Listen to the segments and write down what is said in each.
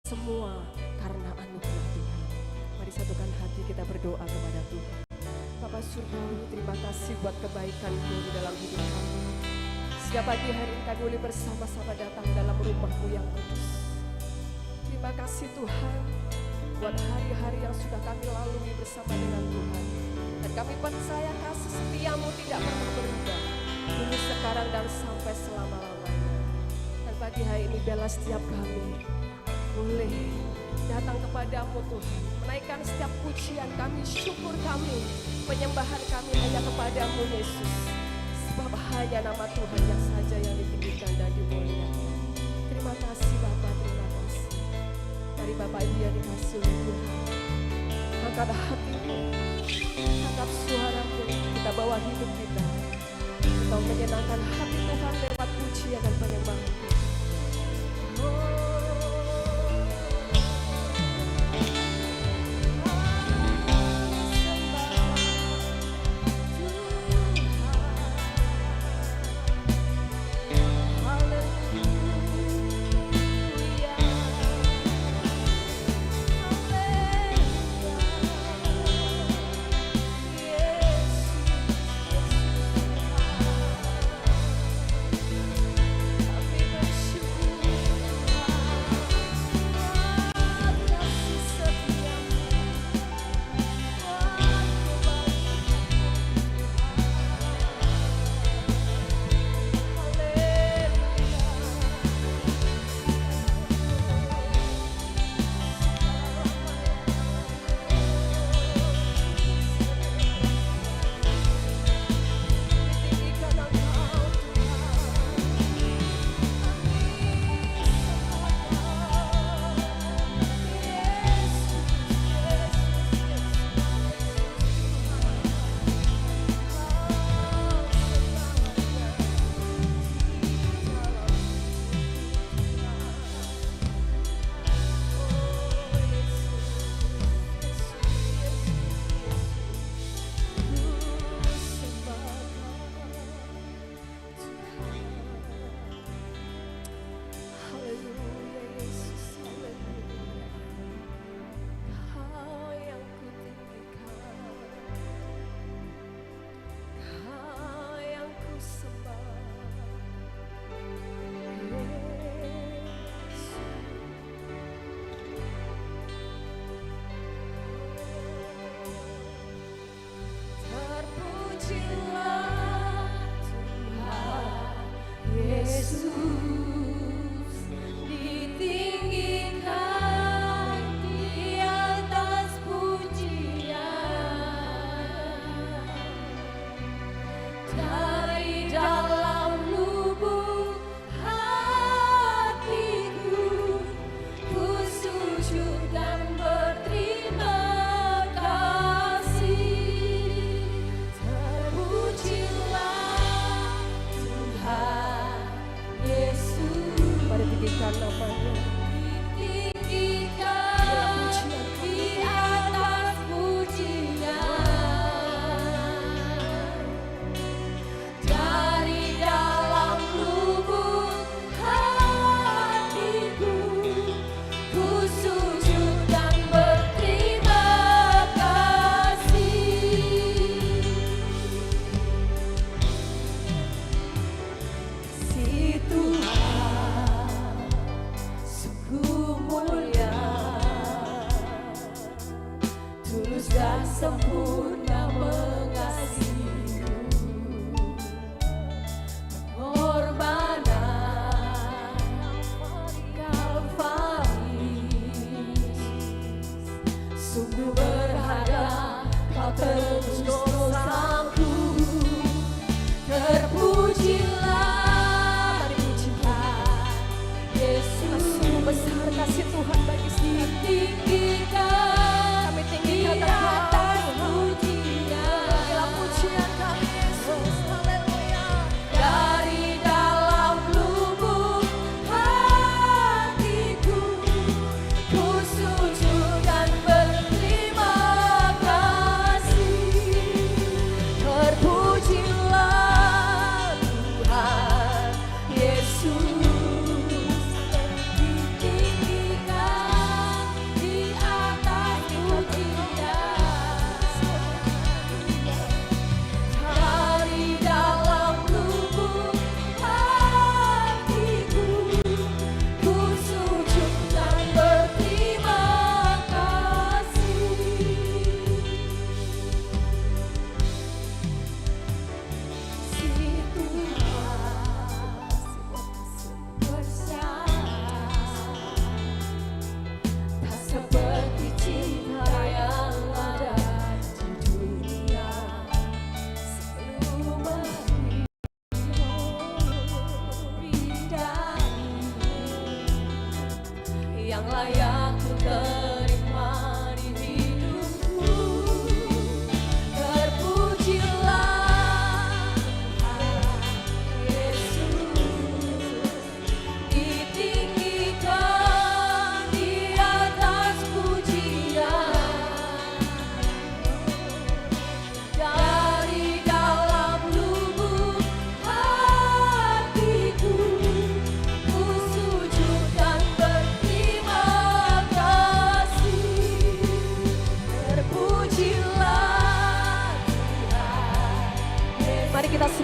semua karena anugerah Tuhan. Mari satukan hati kita berdoa kepada Tuhan. Bapa Surgawi, terima kasih buat kebaikan-Mu di dalam hidup kami. Setiap pagi hari ini kami boleh bersama-sama datang dalam rumah-Mu yang kudus. Terima kasih Tuhan buat hari-hari yang sudah kami lalui bersama dengan Tuhan. Dan kami percaya kasih setia-Mu tidak pernah berubah, dulu, sekarang, dan sampai selama-lamanya. Dan pagi hari ini biarlah setiap kami boleh datang kepadamu Tuhan, menaikkan setiap pujian kami, syukur kami, penyembahan kami hanya kepadamu Yesus. Sebab hanya nama Tuhan yang saja yang ditinggikan dan dimuliakan. Terima kasih Bapa, terima kasih. Dari Bapak Ibu yang dikasih oleh Tuhan, angkat hatimu, angkat suaramu, kita bawa hidup kita. Kita menyenangkan hati Tuhan lewat pujian dan penyembahan Tuhan. Sujud dan berterima kasih.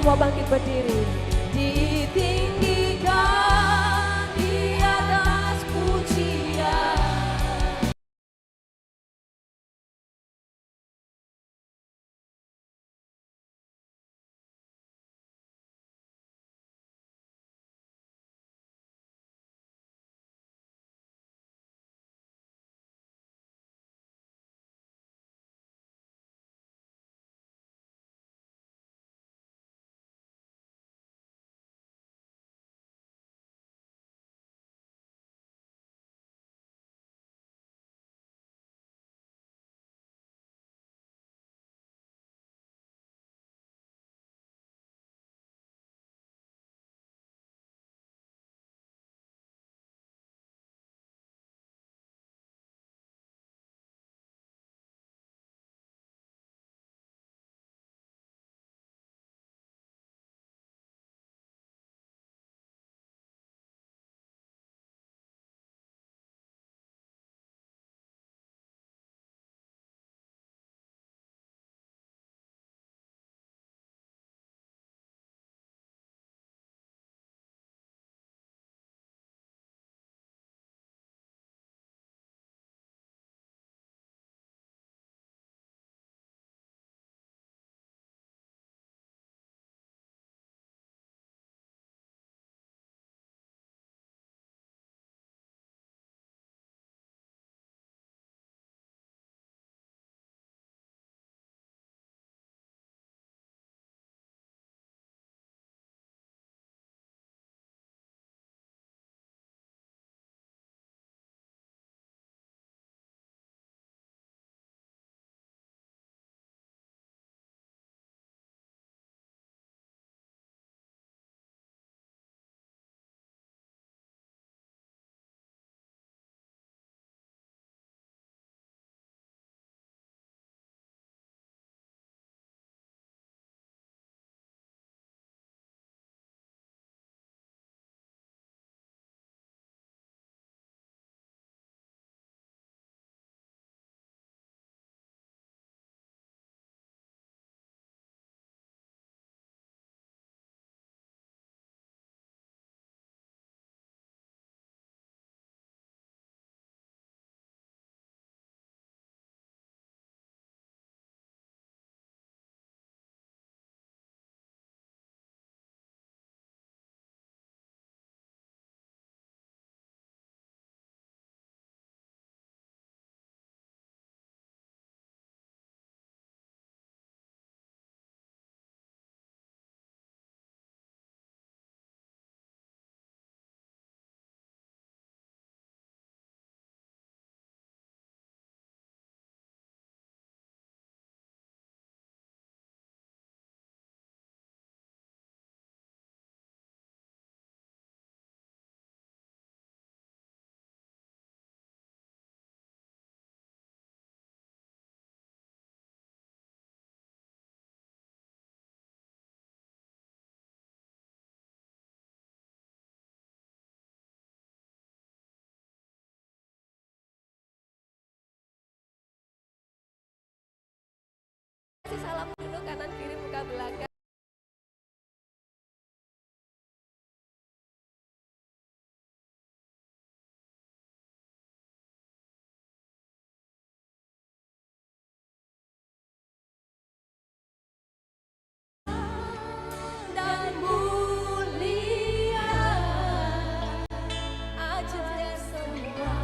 semua bangkit berdiri. Ditinggikan di atas pujian. Kasih salam dulu kanan kiri muka belakang. Dan mulia aja semua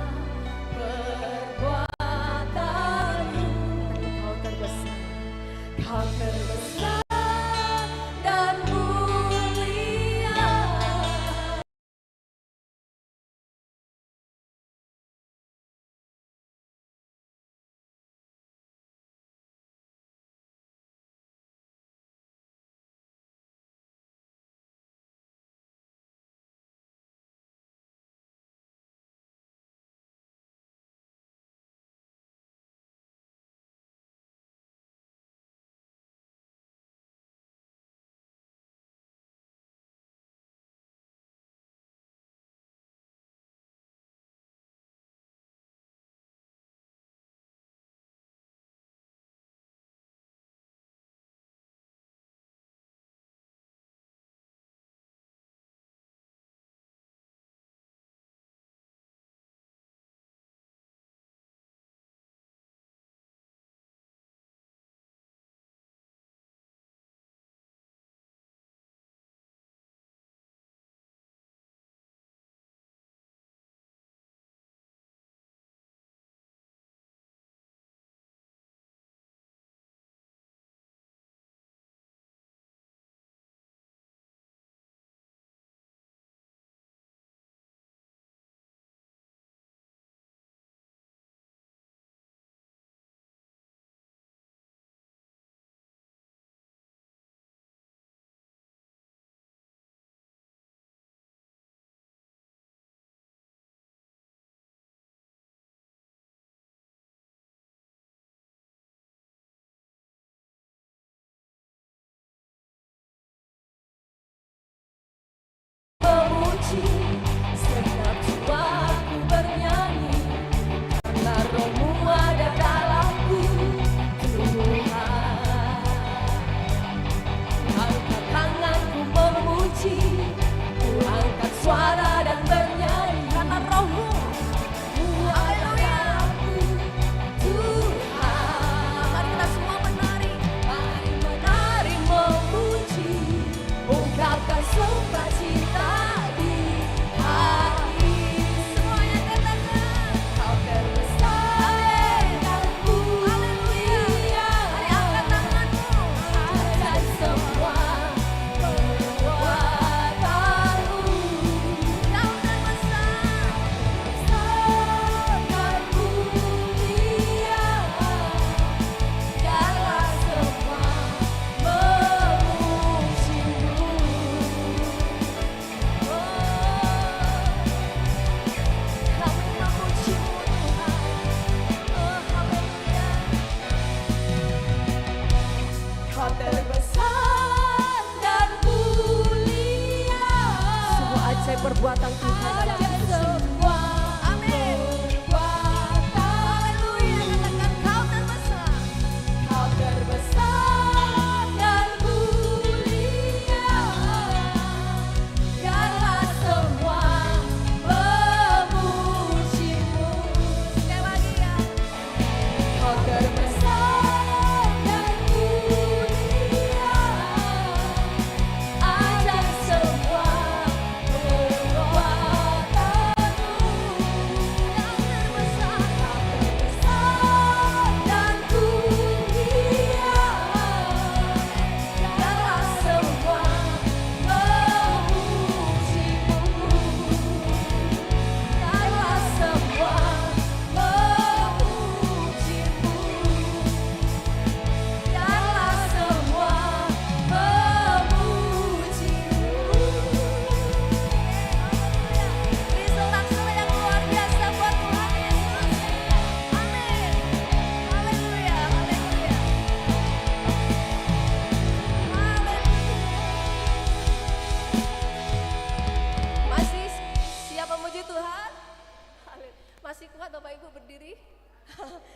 perbuatanmu. Kau terbesar, kau terbesar.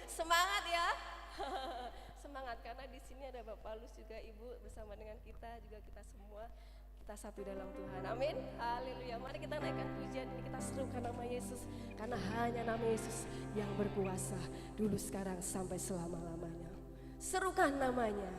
Semangat ya. Semangat karena di sini ada Bapak Lus juga Ibu bersama dengan kita juga kita semua kita satu dalam Tuhan. Amin. Haleluya. Mari kita naikkan pujian ini kita serukan nama Yesus karena hanya nama Yesus yang berkuasa dulu sekarang sampai selama-lamanya. Serukan namanya.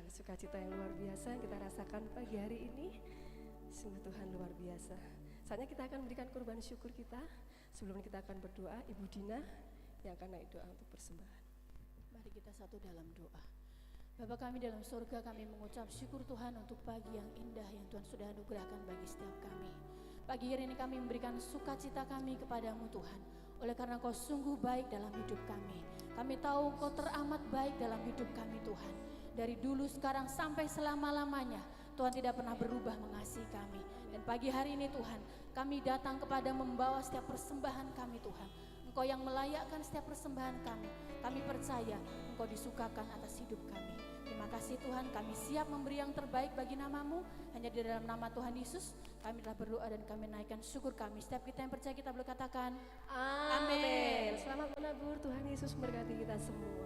Sukacita yang luar biasa yang kita rasakan pagi hari ini. Sungguh Tuhan luar biasa. Saatnya kita akan berikan kurban syukur kita. Sebelum kita akan berdoa, Ibu Dina yang akan naik doa untuk persembahan. Mari kita satu dalam doa. Bapa kami dalam surga, kami mengucap syukur Tuhan untuk pagi yang indah yang Tuhan sudah anugerahkan bagi setiap kami. Pagi hari ini kami memberikan sukacita kami kepadamu Tuhan. Oleh karena Kau sungguh baik dalam hidup kami. Kami tahu Kau teramat baik dalam hidup kami Tuhan. Dari dulu sekarang sampai selama-lamanya Tuhan tidak pernah berubah mengasihi kami. Dan pagi hari ini Tuhan, kami datang kepada membawa setiap persembahan kami Tuhan. Engkau yang melayakkan setiap persembahan kami. Kami percaya Engkau disukakan atas hidup kami. Terima kasih Tuhan, kami siap memberi yang terbaik bagi nama-Mu. Hanya di dalam nama Tuhan Yesus kami telah berdoa dan kami naikkan syukur kami. Setiap kita yang percaya kita boleh katakan Amin. Selamat menabur, Tuhan Yesus memberkati kita semua.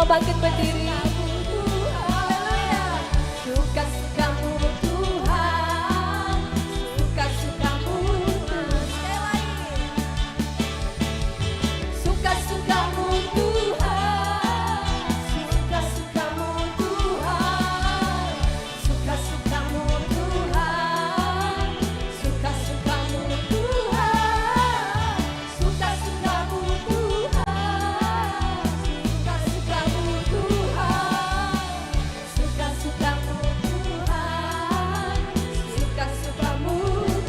Semua bangkit berdiri. Suka-sukamu Tuhan, suka-sukamu Tuhan. Suka-sukamu Tuhan, suka-sukamu Tuhan, suka-sukamu Tuhan, suka-sukamu Tuhan, suka-sukamu Tuhan, suka-sukamu Tuhan, suka-sukamu Tuhan, suka-sukamu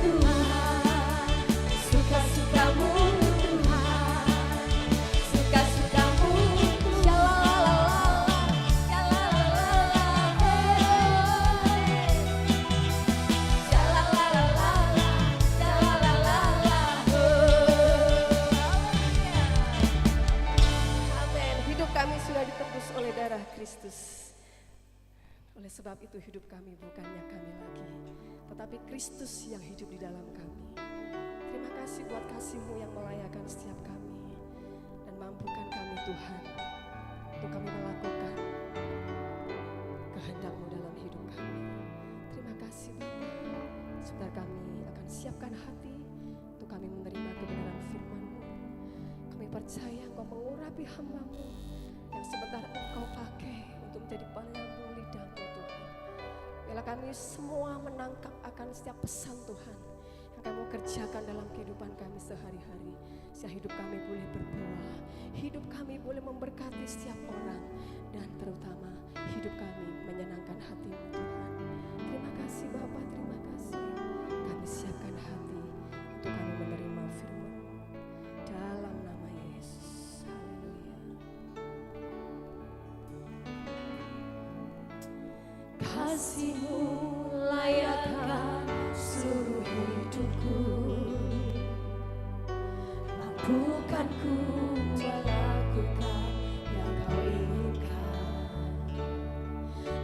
Tuhan, suka-sukamu Tuhan, suka-sukamu Amin. Hidup kami sudah ditebus oleh darah Kristus. Oleh sebab itu hidup kami bukannya kami lagi, tetapi Kristus yang hidup di dalam kami. Terima kasih buat kasih-Mu yang melayakan setiap kami dan mampukan kami Tuhan untuk kami melakukan kehendak-Mu dalam hidup kami. Terima kasih Bapa. Sebentar kami akan siapkan hati untuk kami menerima kebenaran firman-Mu. Kami percaya Engkau mengurapi hamba-Mu yang sebentar Engkau pakai untuk menjadi penyambung lidah-Mu Tuhan. Biarlah kami semua menangkap akan setiap pesan Tuhan yang Kamu kerjakan dalam kehidupan kami sehari-hari. Sehingga hidup kami boleh berbuah, hidup kami boleh memberkati setiap orang, dan terutama hidup kami menyenangkan hati-Mu Tuhan. Terima kasih Bapa, terima kasih. Kami siapkan hati untuk kami menerima firman-Mu. Dalam nama Yesus, haleluya. Kasih-Mu layakkan seluruh hidupku, mampukan ku melakukan yang Kau inginkan.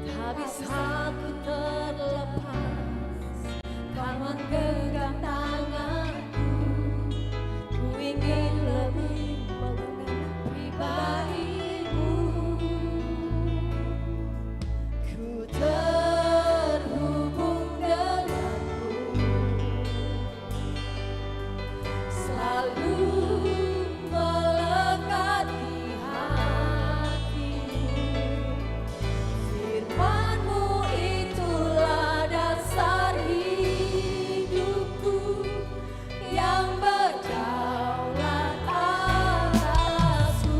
Tak bisa ku terlepas, Kau menggenggam tanganku. Ku ingin lebih mengenal pribadi-Mu. Ku terhubung denganmu, selalu melekat di hatiku. Firman-Mu itulah dasar hidupku yang berdaulat atasku.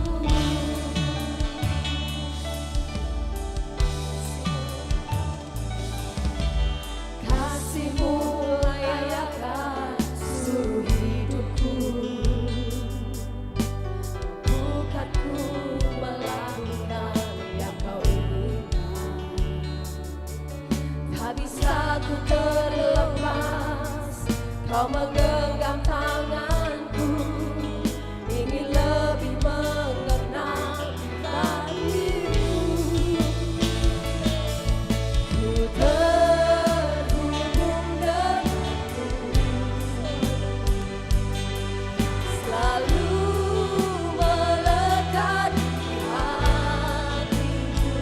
Kasih-Mu layakkan seluruh hidupku, bukan ku melakukan yang Kau inginkan. Tak bisa ku terlepas, Kau menggenggam tanganku. Ingin lebih mengenal pribadi-Mu. Ku terhubung denganmu, selalu melekat di hatiku.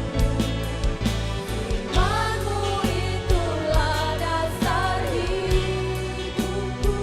Firman-Mu itulah dasar hidupku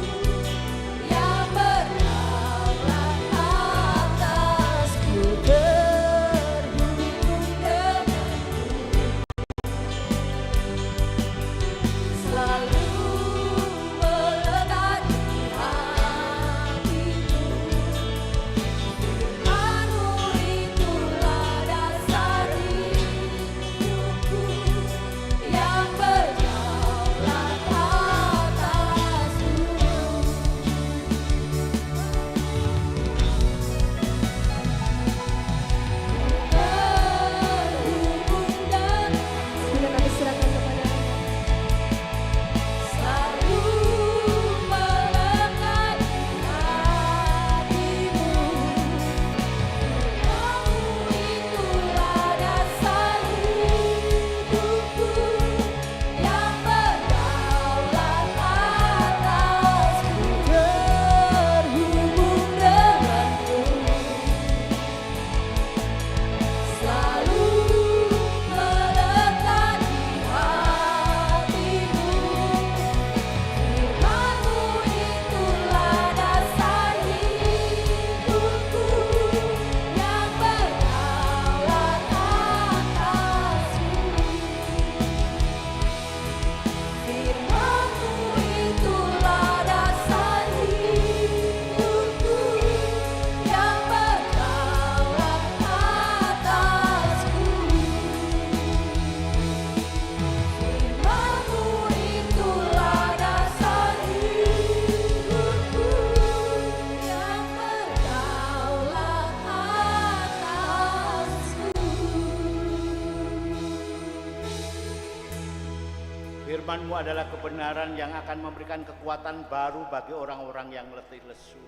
Firman-Mu adalah kebenaran yang akan memberikan kekuatan baru bagi orang-orang yang letih lesu.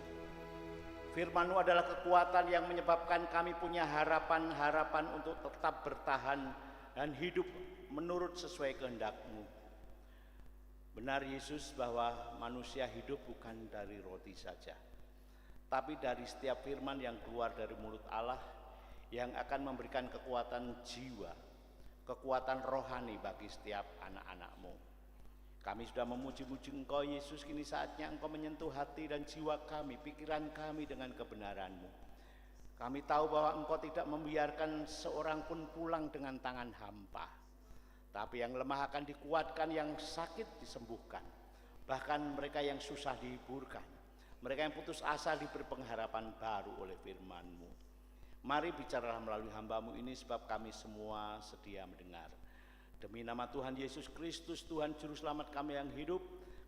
Firman-Mu adalah kekuatan yang menyebabkan kami punya harapan-harapan untuk tetap bertahan dan hidup menurut sesuai kehendak-Mu. Benar Yesus bahwa manusia hidup bukan dari roti saja, tapi dari setiap firman yang keluar dari mulut Allah yang akan memberikan kekuatan jiwa, kekuatan rohani bagi setiap anak-anak-Mu. Kami sudah memuji-muji Engkau Yesus, kini saatnya Engkau menyentuh hati dan jiwa kami, pikiran kami dengan kebenaran-Mu. Kami tahu bahwa Engkau tidak membiarkan seorang pun pulang dengan tangan hampa, tapi yang lemah akan dikuatkan, yang sakit disembuhkan, bahkan mereka yang susah dihiburkan, mereka yang putus asa diberi pengharapan baru oleh firman-Mu. Mari bicaralah melalui hamba-Mu ini, sebab kami semua sedia mendengar. Demi nama Tuhan Yesus Kristus, Tuhan Juru Selamat kami yang hidup,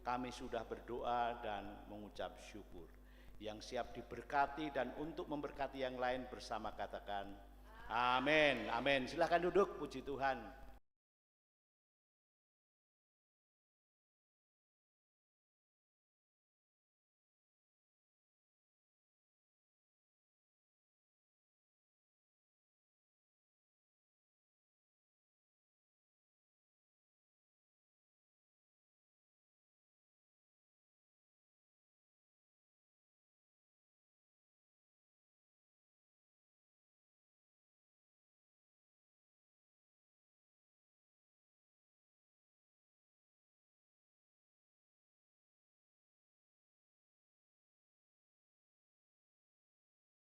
kami sudah berdoa dan mengucap syukur. Yang siap diberkati dan untuk memberkati yang lain bersama katakan amin. Amin. Silakan duduk, puji Tuhan.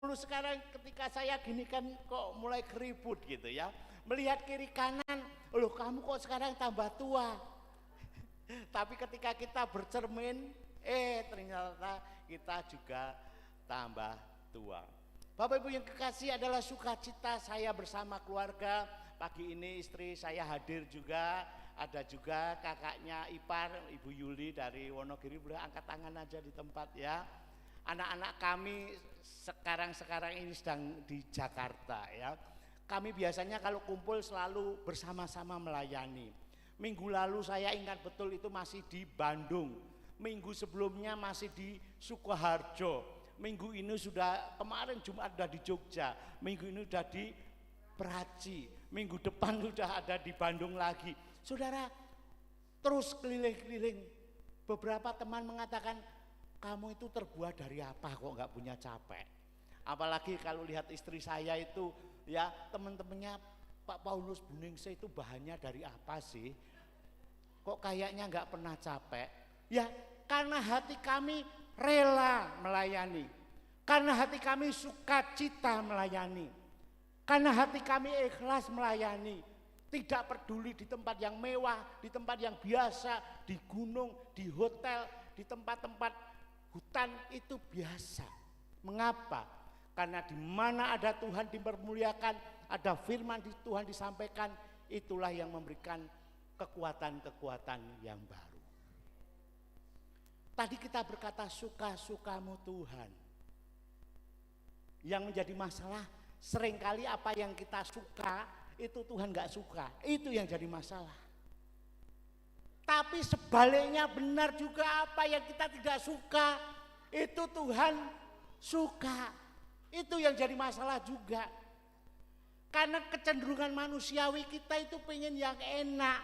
Sekarang ketika saya gini kan kok mulai keribut gitu ya, melihat kiri kanan, loh kamu kok sekarang tambah tua. Tapi ketika kita bercermin, ternyata kita juga tambah tua. Bapak Ibu yang kekasih, adalah sukacita saya bersama keluarga. Pagi ini istri saya hadir juga, ada juga kakaknya ipar Ibu Yuli dari Wonogiri, boleh angkat tangan aja di tempat ya. Anak-anak kami sekarang ini sedang di Jakarta ya. Kami biasanya kalau kumpul selalu bersama-sama melayani. Minggu lalu saya ingat betul itu masih di Bandung. Minggu sebelumnya masih di Sukoharjo. Minggu ini kemarin Jumat sudah di Jogja. Minggu ini sudah di Praci. Minggu depan sudah ada di Bandung lagi. Saudara, terus keliling-keliling. Beberapa teman mengatakan, kamu itu terbuat dari apa kok nggak punya capek? Apalagi kalau lihat istri saya itu ya, teman-temannya Pak Paulus Buningse itu bahannya dari apa sih? Kok kayaknya nggak pernah capek? Ya karena hati kami rela melayani, karena hati kami sukacita melayani, karena hati kami ikhlas melayani. Tidak peduli di tempat yang mewah, di tempat yang biasa, di gunung, di hotel, di tempat-tempat hutan itu biasa. Mengapa? Karena di mana ada Tuhan dipermuliakan, ada firman di Tuhan disampaikan, itulah yang memberikan kekuatan-kekuatan yang baru. Tadi kita berkata suka-sukamu Tuhan. Yang menjadi masalah seringkali apa yang kita suka itu Tuhan gak suka, itu yang jadi masalah. Tapi sebaliknya benar juga, apa yang kita tidak suka itu Tuhan suka. Itu yang jadi masalah juga. Karena kecenderungan manusiawi kita itu pengen yang enak,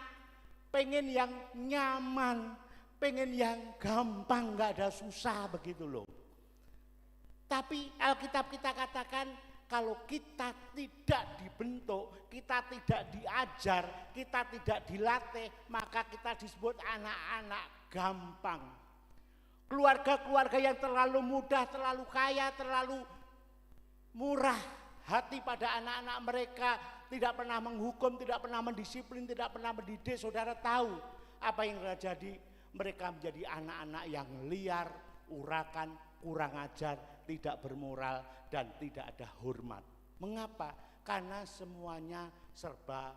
pengen yang nyaman, pengen yang gampang, gak ada susah begitu loh. Tapi Alkitab kita katakan, kalau kita tidak dibentuk, kita tidak diajar, kita tidak dilatih, maka kita disebut anak-anak gampang. Keluarga-keluarga yang terlalu mudah, terlalu kaya, terlalu murah hati pada anak-anak mereka, tidak pernah menghukum, tidak pernah mendisiplin, tidak pernah mendidik. Saudara tahu apa yang terjadi? Mereka menjadi anak-anak yang liar, urakan, kurang ajar, tidak bermoral, dan tidak ada hormat. Mengapa? Karena semuanya serba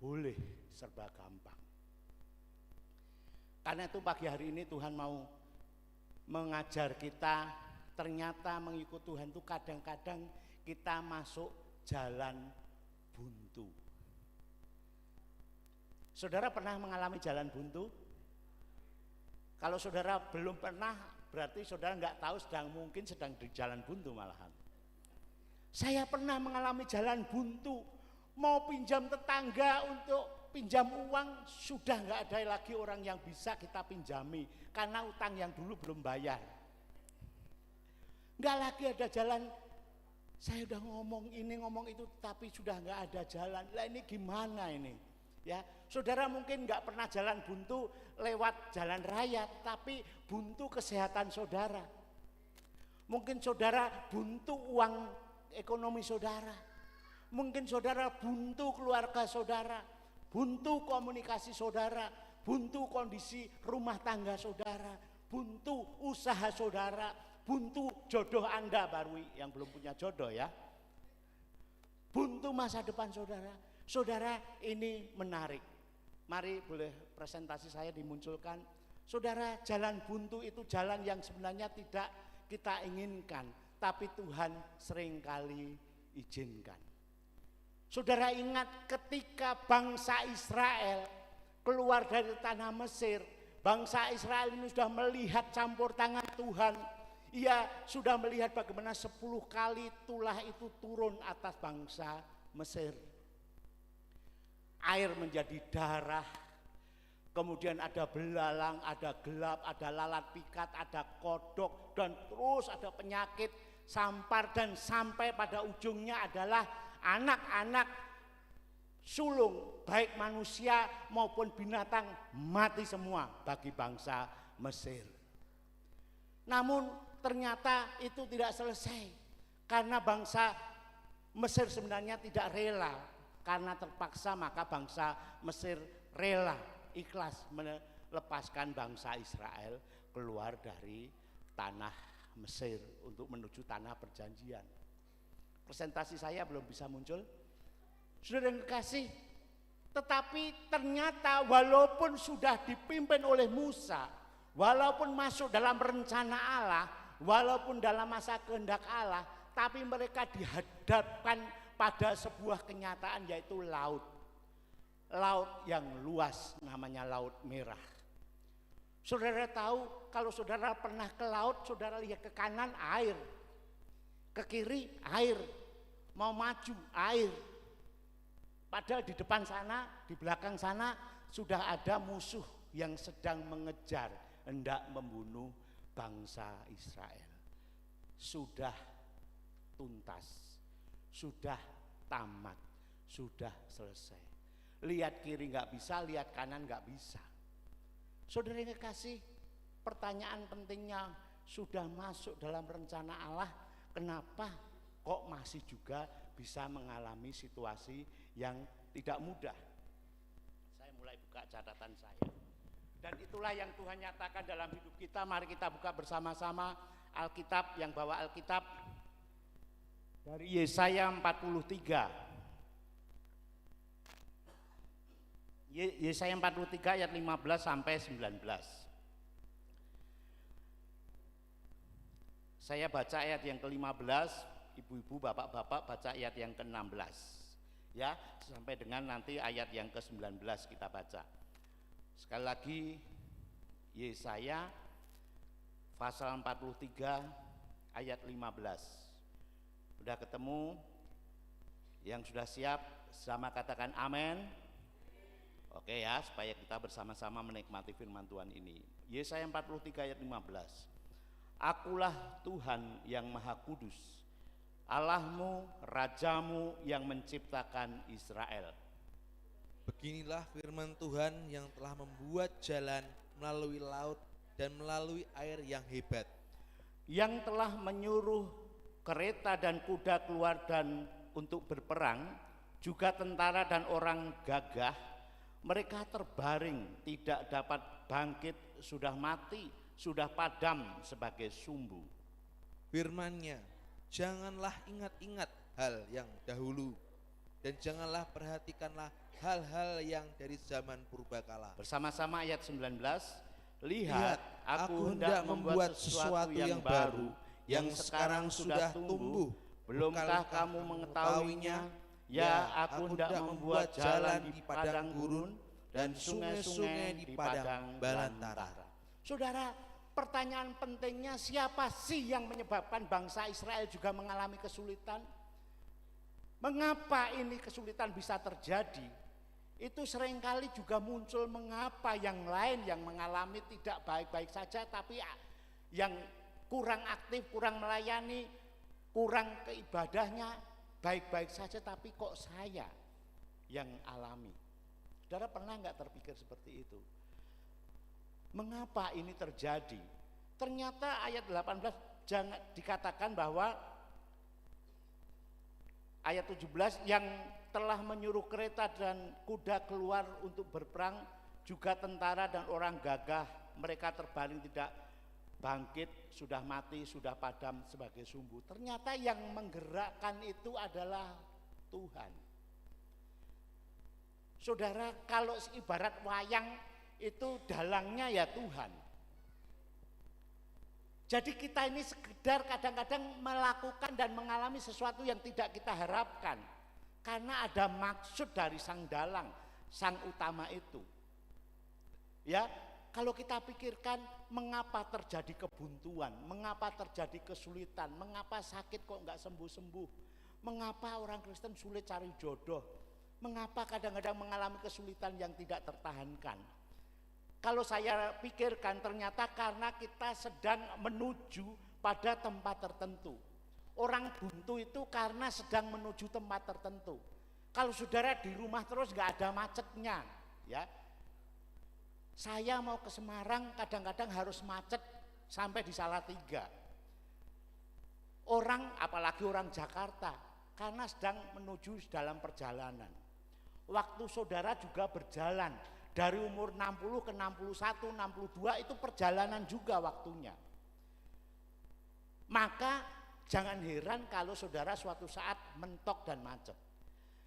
boleh, serba gampang. Karena itu pagi hari ini Tuhan mau mengajar kita, ternyata mengikut Tuhan itu kadang-kadang kita masuk jalan buntu. Saudara pernah mengalami jalan buntu? Kalau saudara belum pernah, berarti saudara nggak tahu mungkin sedang di jalan buntu malahan. Saya pernah mengalami jalan buntu, mau pinjam tetangga untuk pinjam uang, sudah nggak ada lagi orang yang bisa kita pinjami karena utang yang dulu belum bayar. Nggak lagi ada jalan. Saya udah ngomong ini ngomong itu, tapi sudah nggak ada jalan. Lah ini gimana ini? Ya, saudara mungkin nggak pernah jalan buntu lewat jalan raya, tapi buntu kesehatan saudara. Mungkin saudara buntu uang ekonomi saudara. Mungkin saudara buntu keluarga saudara, buntu komunikasi saudara, buntu kondisi rumah tangga saudara, buntu usaha saudara, buntu jodoh Anda baru yang belum punya jodoh ya. Buntu masa depan saudara. Saudara, ini menarik. Mari boleh presentasi saya dimunculkan. Saudara, jalan buntu itu jalan yang sebenarnya tidak kita inginkan, tapi Tuhan seringkali izinkan. Saudara ingat ketika bangsa Israel keluar dari tanah Mesir, bangsa Israel ini sudah melihat campur tangan Tuhan. Ia sudah melihat bagaimana 10 kali tulah itu turun atas bangsa Mesir. Air menjadi darah, kemudian ada belalang, ada gelap, ada lalat pikat, ada kodok, dan terus ada penyakit, sampar, dan sampai pada ujungnya adalah anak-anak sulung, baik manusia maupun binatang mati semua bagi bangsa Mesir. Namun ternyata itu tidak selesai, karena bangsa Mesir sebenarnya tidak rela. Karena terpaksa maka bangsa Mesir rela ikhlas melepaskan bangsa Israel keluar dari tanah Mesir untuk menuju tanah perjanjian. Presentasi saya belum bisa muncul. Saudara yang kekasih, tetapi ternyata walaupun sudah dipimpin oleh Musa, walaupun masuk dalam rencana Allah, walaupun dalam masa kehendak Allah, tapi mereka dihadapkan pada sebuah kenyataan, yaitu laut. Laut yang luas, namanya Laut Merah. Saudara tahu, kalau saudara pernah ke laut, saudara lihat ke kanan air, ke kiri air, mau maju air. Padahal di depan sana, di belakang sana sudah ada musuh yang sedang mengejar, hendak membunuh bangsa Israel. Sudah tuntas, sudah tamat, sudah selesai. Lihat kiri nggak bisa, lihat kanan nggak bisa. Saudara yang kekasih, pertanyaan pentingnya, sudah masuk dalam rencana Allah, kenapa kok masih juga bisa mengalami situasi yang tidak mudah? Saya mulai buka catatan saya. Dan itulah yang Tuhan nyatakan dalam hidup kita. Mari kita buka bersama-sama Alkitab. Yang bawa Alkitab dari Yesaya 43. Yesaya 43 ayat 15 sampai 19. Saya baca ayat yang ke-15, ibu-ibu, bapak-bapak baca ayat yang ke-16. Ya, sampai dengan nanti ayat yang ke-19 kita baca. Sekali lagi Yesaya pasal 43 ayat 15. Sudah ketemu? Yang sudah siap sama katakan amin. Oke ya, supaya kita bersama-sama menikmati firman Tuhan ini. Yesaya 43 ayat 15. Akulah Tuhan yang Maha Kudus, Allahmu, Rajamu yang menciptakan Israel. Beginilah firman Tuhan yang telah membuat jalan melalui laut dan melalui air yang hebat. Yang telah menyuruh kereta dan kuda keluar dan untuk berperang, juga tentara dan orang gagah. Mereka terbaring, tidak dapat bangkit, sudah mati, sudah padam sebagai sumbu. Firman-Nya, janganlah ingat-ingat hal yang dahulu, dan janganlah perhatikanlah hal-hal yang dari zaman purbakala. Bersama-sama ayat 19. Lihat, aku hendak membuat sesuatu yang baru, yang sekarang sudah tumbuh. Belumkah kamu mengetahuinya? Ya, aku hendak membuat jalan di padang gurun dan sungai-sungai di padang belantara. Saudara, pertanyaan pentingnya, siapa sih yang menyebabkan bangsa Israel juga mengalami kesulitan? Mengapa ini kesulitan bisa terjadi? Itu seringkali juga muncul mengapa yang lain yang mengalami tidak baik-baik saja, tapi yang kurang aktif, kurang melayani, kurang keibadahnya, baik-baik saja, tapi kok saya yang alami. Saudara pernah nggak terpikir seperti itu? Mengapa ini terjadi? Ternyata ayat 18 jangan dikatakan bahwa ayat 17 yang telah menyuruh kereta dan kuda keluar untuk berperang, juga tentara dan orang gagah, mereka terbaring tidak bangkit, sudah mati, sudah padam sebagai sumbu. Ternyata yang menggerakkan itu adalah Tuhan. Saudara, kalau ibarat wayang itu dalangnya ya Tuhan. Jadi kita ini sekedar kadang-kadang melakukan dan mengalami sesuatu yang tidak kita harapkan, karena ada maksud dari sang dalang, sang utama itu. Ya, kalau kita pikirkan mengapa terjadi kebuntuan, mengapa terjadi kesulitan, mengapa sakit kok nggak sembuh-sembuh, mengapa orang Kristen sulit cari jodoh, mengapa kadang-kadang mengalami kesulitan yang tidak tertahankan. Kalau saya pikirkan ternyata karena kita sedang menuju pada tempat tertentu. Orang buntu itu karena sedang menuju tempat tertentu. Kalau saudara di rumah terus nggak ada macetnya, ya. Saya mau ke Semarang kadang-kadang harus macet sampai di Salatiga. Orang, apalagi orang Jakarta, karena sedang menuju dalam perjalanan. Waktu saudara juga berjalan dari umur 60 ke 61, 62 itu perjalanan juga waktunya. Maka jangan heran kalau saudara suatu saat mentok dan macet.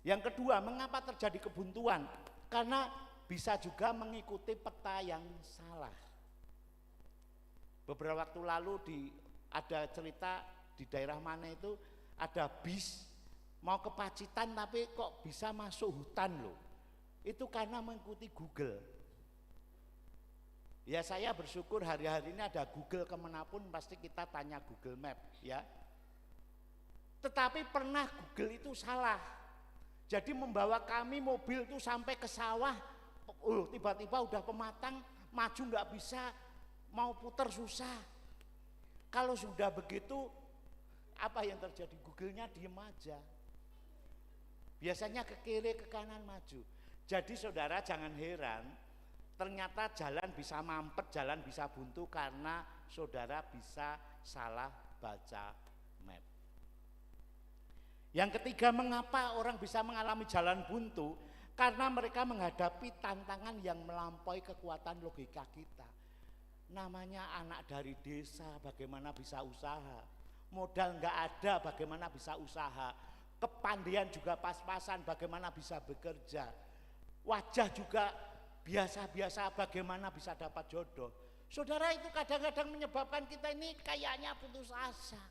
Yang kedua, mengapa terjadi kebuntuan? Karena bisa juga mengikuti peta yang salah. Beberapa waktu lalu ada cerita di daerah mana itu ada bis mau ke Pacitan tapi kok bisa masuk hutan loh. Itu karena mengikuti Google. Ya saya bersyukur hari-hari ini ada Google, kemanapun pasti kita tanya Google Map, ya. Tetapi pernah Google itu salah. Jadi membawa kami mobil itu sampai ke sawah, tiba-tiba udah pematang, maju nggak bisa, mau putar susah. Kalau sudah begitu, apa yang terjadi? Google-nya diem aja. Biasanya ke kiri, ke kanan, maju. Jadi saudara jangan heran, ternyata jalan bisa mampet, jalan bisa buntu karena saudara bisa salah baca map. Yang ketiga, mengapa orang bisa mengalami jalan buntu? Karena mereka menghadapi tantangan yang melampaui kekuatan logika kita. Namanya anak dari desa, bagaimana bisa usaha? Modal nggak ada, bagaimana bisa usaha? Kepandaian juga pas-pasan, bagaimana bisa bekerja? Wajah juga biasa-biasa, bagaimana bisa dapat jodoh? Saudara, itu kadang-kadang menyebabkan kita ini kayaknya putus asa.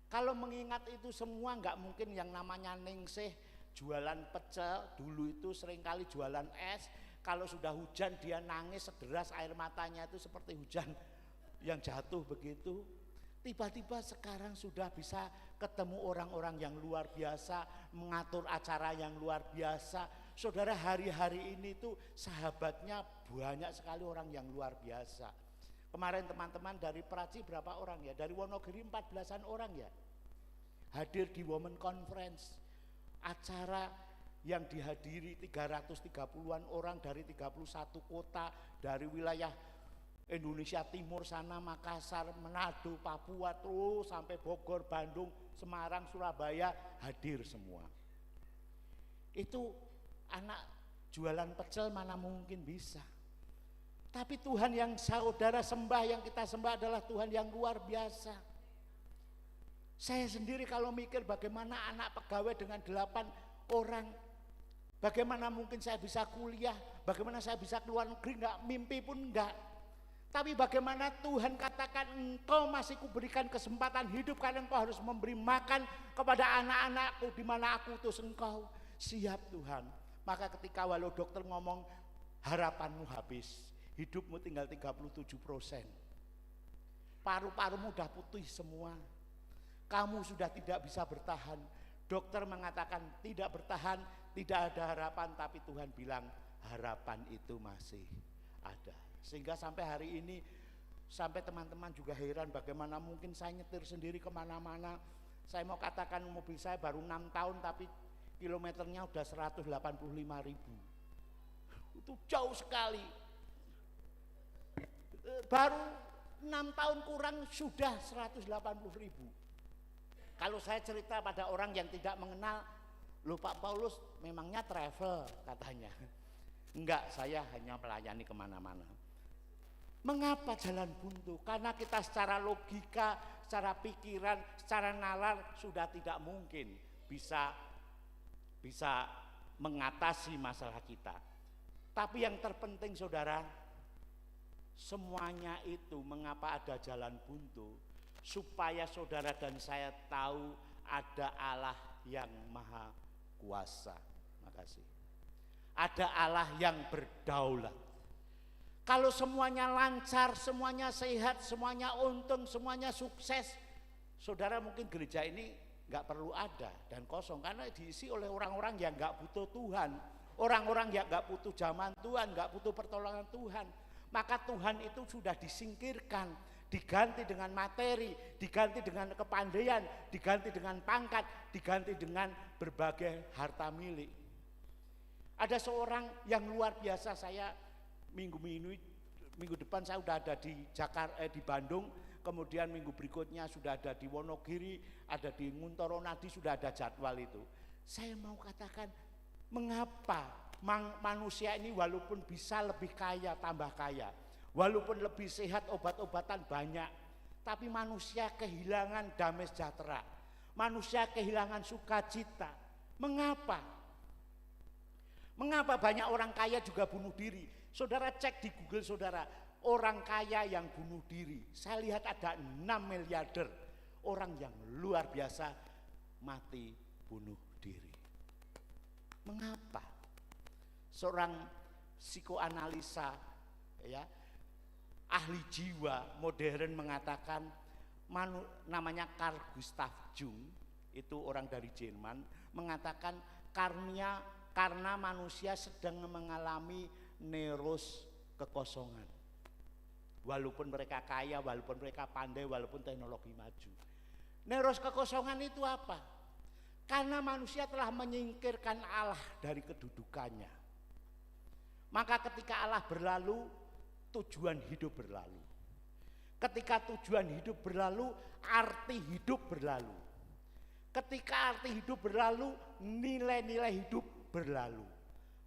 Kalau mengingat itu semua, nggak mungkin yang namanya Ningsih jualan pecel, dulu itu seringkali jualan es. Kalau sudah hujan dia nangis sederas, air matanya itu seperti hujan yang jatuh begitu. Tiba-tiba sekarang sudah bisa ketemu orang-orang yang luar biasa, mengatur acara yang luar biasa. Saudara, hari-hari ini tuh sahabatnya banyak sekali orang yang luar biasa. Kemarin teman-teman dari Praci berapa orang ya? Dari Wonogiri 14-an orang ya. Hadir di Women Conference. Acara yang dihadiri 330-an orang dari 31 kota, dari wilayah Indonesia Timur sana, Makassar, Manado, Papua, terus sampai Bogor, Bandung, Semarang, Surabaya, hadir semua. Itu anak jualan pecel mana mungkin bisa. Tapi Tuhan yang saudara sembah, yang kita sembah adalah Tuhan yang luar biasa. Saya sendiri kalau mikir bagaimana anak pegawai dengan 8 orang, bagaimana mungkin saya bisa kuliah, bagaimana saya bisa keluar negeri, enggak, mimpi pun enggak. Tapi bagaimana Tuhan katakan, engkau masih kuberikan kesempatan hidup karena engkau harus memberi makan kepada anak-anakku di mana aku utus engkau. Siap Tuhan. Maka ketika walau dokter ngomong harapanmu habis, hidupmu tinggal 37%. Paru-parumu udah putih semua. Kamu sudah tidak bisa bertahan. Dokter mengatakan tidak bertahan, tidak ada harapan, tapi Tuhan bilang harapan itu masih ada. Sehingga sampai hari ini, sampai teman-teman juga heran bagaimana mungkin saya nyetir sendiri kemana-mana. Saya mau katakan mobil saya baru 6 tahun tapi kilometernya udah 185.000. Itu jauh sekali. Baru 6 tahun kurang sudah 180.000. Kalau saya cerita pada orang yang tidak mengenal, loh Pak Paulus memangnya travel katanya. Enggak, saya hanya melayani kemana-mana. Mengapa jalan buntu? Karena kita secara logika, secara pikiran, secara nalar sudah tidak mungkin bisa mengatasi masalah kita. Tapi yang terpenting saudara, semuanya itu mengapa ada jalan buntu? Supaya saudara dan saya tahu ada Allah yang maha kuasa. Makasih. Ada Allah yang berdaulat. Kalau semuanya lancar, semuanya sehat, semuanya untung, semuanya sukses, saudara mungkin gereja ini nggak perlu ada dan kosong karena diisi oleh orang-orang yang nggak butuh Tuhan, orang-orang yang nggak butuh zaman Tuhan, nggak butuh pertolongan Tuhan. Maka Tuhan itu sudah disingkirkan, diganti dengan materi, diganti dengan kepandaian, diganti dengan pangkat, diganti dengan berbagai harta milik. Ada seorang yang luar biasa, saya minggu depan saya sudah ada di di Bandung, kemudian minggu berikutnya sudah ada di Wonogiri, ada di Nguntoro Nadi, sudah ada jadwal itu. Saya mau katakan, mengapa manusia ini walaupun bisa lebih kaya, tambah kaya, walaupun lebih sehat, obat-obatan banyak, tapi manusia kehilangan damai sejahtera, manusia kehilangan sukacita. Mengapa? Mengapa banyak orang kaya juga bunuh diri? Saudara cek di Google saudara, orang kaya yang bunuh diri. Saya lihat ada 6 miliarder orang yang luar biasa mati bunuh diri. Mengapa? Seorang psikoanalisa ya, ahli jiwa modern mengatakan, namanya Carl Gustav Jung, itu orang dari Jerman, mengatakan karena manusia sedang mengalami neros kekosongan. Walaupun mereka kaya, walaupun mereka pandai, walaupun teknologi maju. Neros kekosongan itu apa? Karena manusia telah menyingkirkan Allah dari kedudukannya. Maka ketika Allah berlalu, tujuan hidup berlalu. Ketika tujuan hidup berlalu, arti hidup berlalu. Ketika arti hidup berlalu, nilai-nilai hidup berlalu.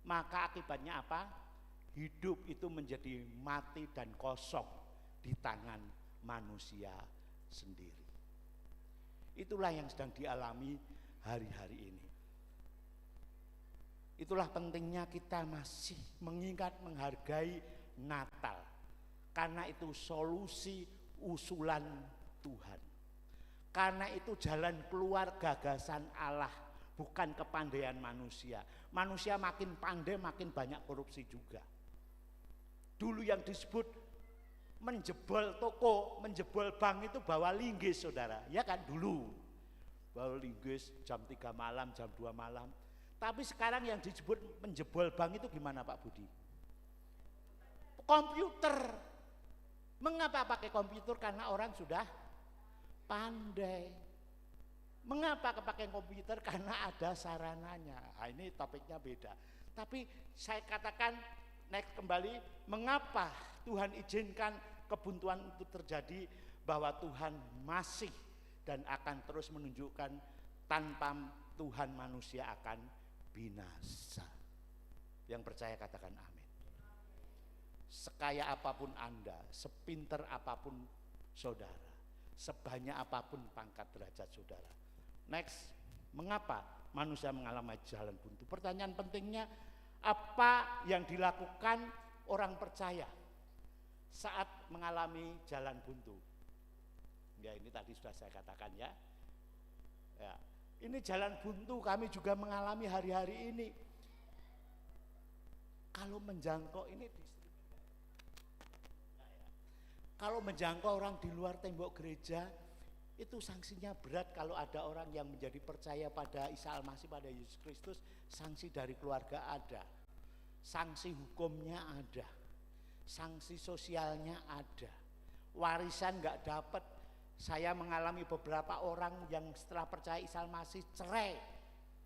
Maka akibatnya apa? Hidup itu menjadi mati dan kosong di tangan manusia sendiri. Itulah yang sedang dialami hari-hari ini. Itulah pentingnya kita masih mengingat, menghargai Natal. Karena itu solusi usulan Tuhan. Karena itu jalan keluar gagasan Allah, bukan kepandaian manusia. Manusia makin pandai makin banyak korupsi juga. Dulu yang disebut menjebol toko, menjebol bank itu bawa linggis saudara, ya kan dulu. Bawa linggis jam 3 malam, jam 2 malam. Tapi sekarang yang disebut menjebol bank itu gimana Pak Budi? Komputer. Mengapa pakai komputer? Karena orang sudah pandai. Mengapa pakai komputer? Karena ada sarananya. Nah, ini topiknya beda. Tapi saya katakan next kembali, mengapa Tuhan izinkan kebuntuan itu terjadi, bahwa Tuhan masih dan akan terus menunjukkan tanpa Tuhan manusia akan binasa. Yang percaya katakan amin. Sekaya apapun Anda, sepinter apapun saudara, sebanyak apapun pangkat derajat saudara. Next, mengapa manusia mengalami jalan buntu? Pertanyaan pentingnya, apa yang dilakukan orang percaya saat mengalami jalan buntu? Ya, ini tadi sudah saya katakan ya. Ya, ini jalan buntu kami juga mengalami hari-hari ini. Kalau menjangkau ini kalau menjangkau orang di luar tembok gereja, itu sanksinya berat. Kalau ada orang yang menjadi percaya pada Isa Al-Masih, pada Yesus Kristus, sanksi dari keluarga ada, sanksi hukumnya ada, sanksi sosialnya ada, warisan nggak dapat. Saya mengalami beberapa orang yang setelah percaya Isa Al-Masih cerai,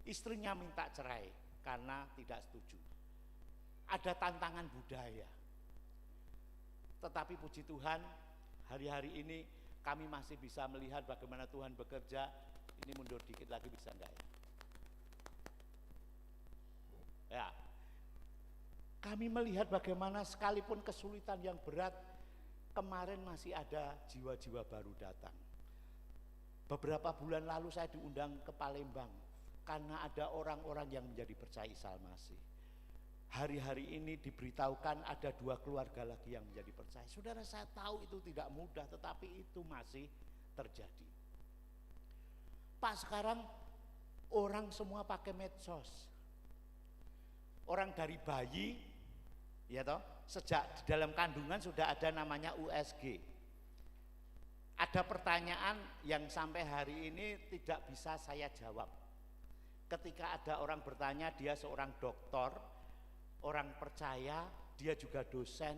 istrinya minta cerai karena tidak setuju. Ada tantangan budaya. Tetapi puji Tuhan, hari-hari ini kami masih bisa melihat bagaimana Tuhan bekerja. Ini mundur dikit lagi bisa enggak ya? Ya. Kami melihat bagaimana sekalipun kesulitan yang berat, kemarin masih ada jiwa-jiwa baru datang. Beberapa bulan lalu saya diundang ke Palembang karena ada orang-orang yang menjadi percaya Isa Al-Masih. Hari-hari ini diberitahukan ada 2 keluarga lagi yang menjadi percaya. Saudara, saya tahu itu tidak mudah, tetapi itu masih terjadi. Pak, sekarang orang semua pakai medsos. Orang dari bayi, ya toh, sejak di dalam kandungan sudah ada namanya USG. Ada pertanyaan yang sampai hari ini tidak bisa saya jawab. Ketika ada orang bertanya, dia seorang dokter, orang percaya, dia juga dosen.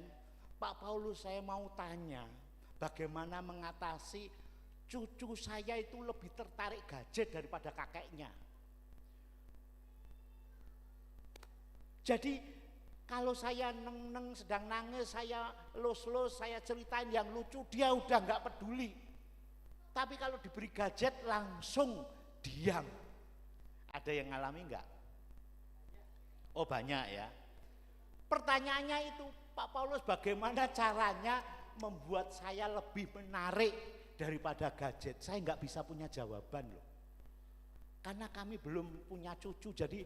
Pak Paulus, saya mau tanya, bagaimana mengatasi cucu saya itu lebih tertarik gadget daripada kakeknya. Jadi kalau saya neng-neng sedang nangis, saya los-los, saya ceritain yang lucu, dia udah nggak peduli. Tapi kalau diberi gadget langsung diam. Ada yang ngalami nggak? Oh banyak ya. Pertanyaannya itu, Pak Paulus, bagaimana caranya membuat saya lebih menarik daripada gadget? Saya nggak bisa punya jawaban loh. Karena kami belum punya cucu, jadi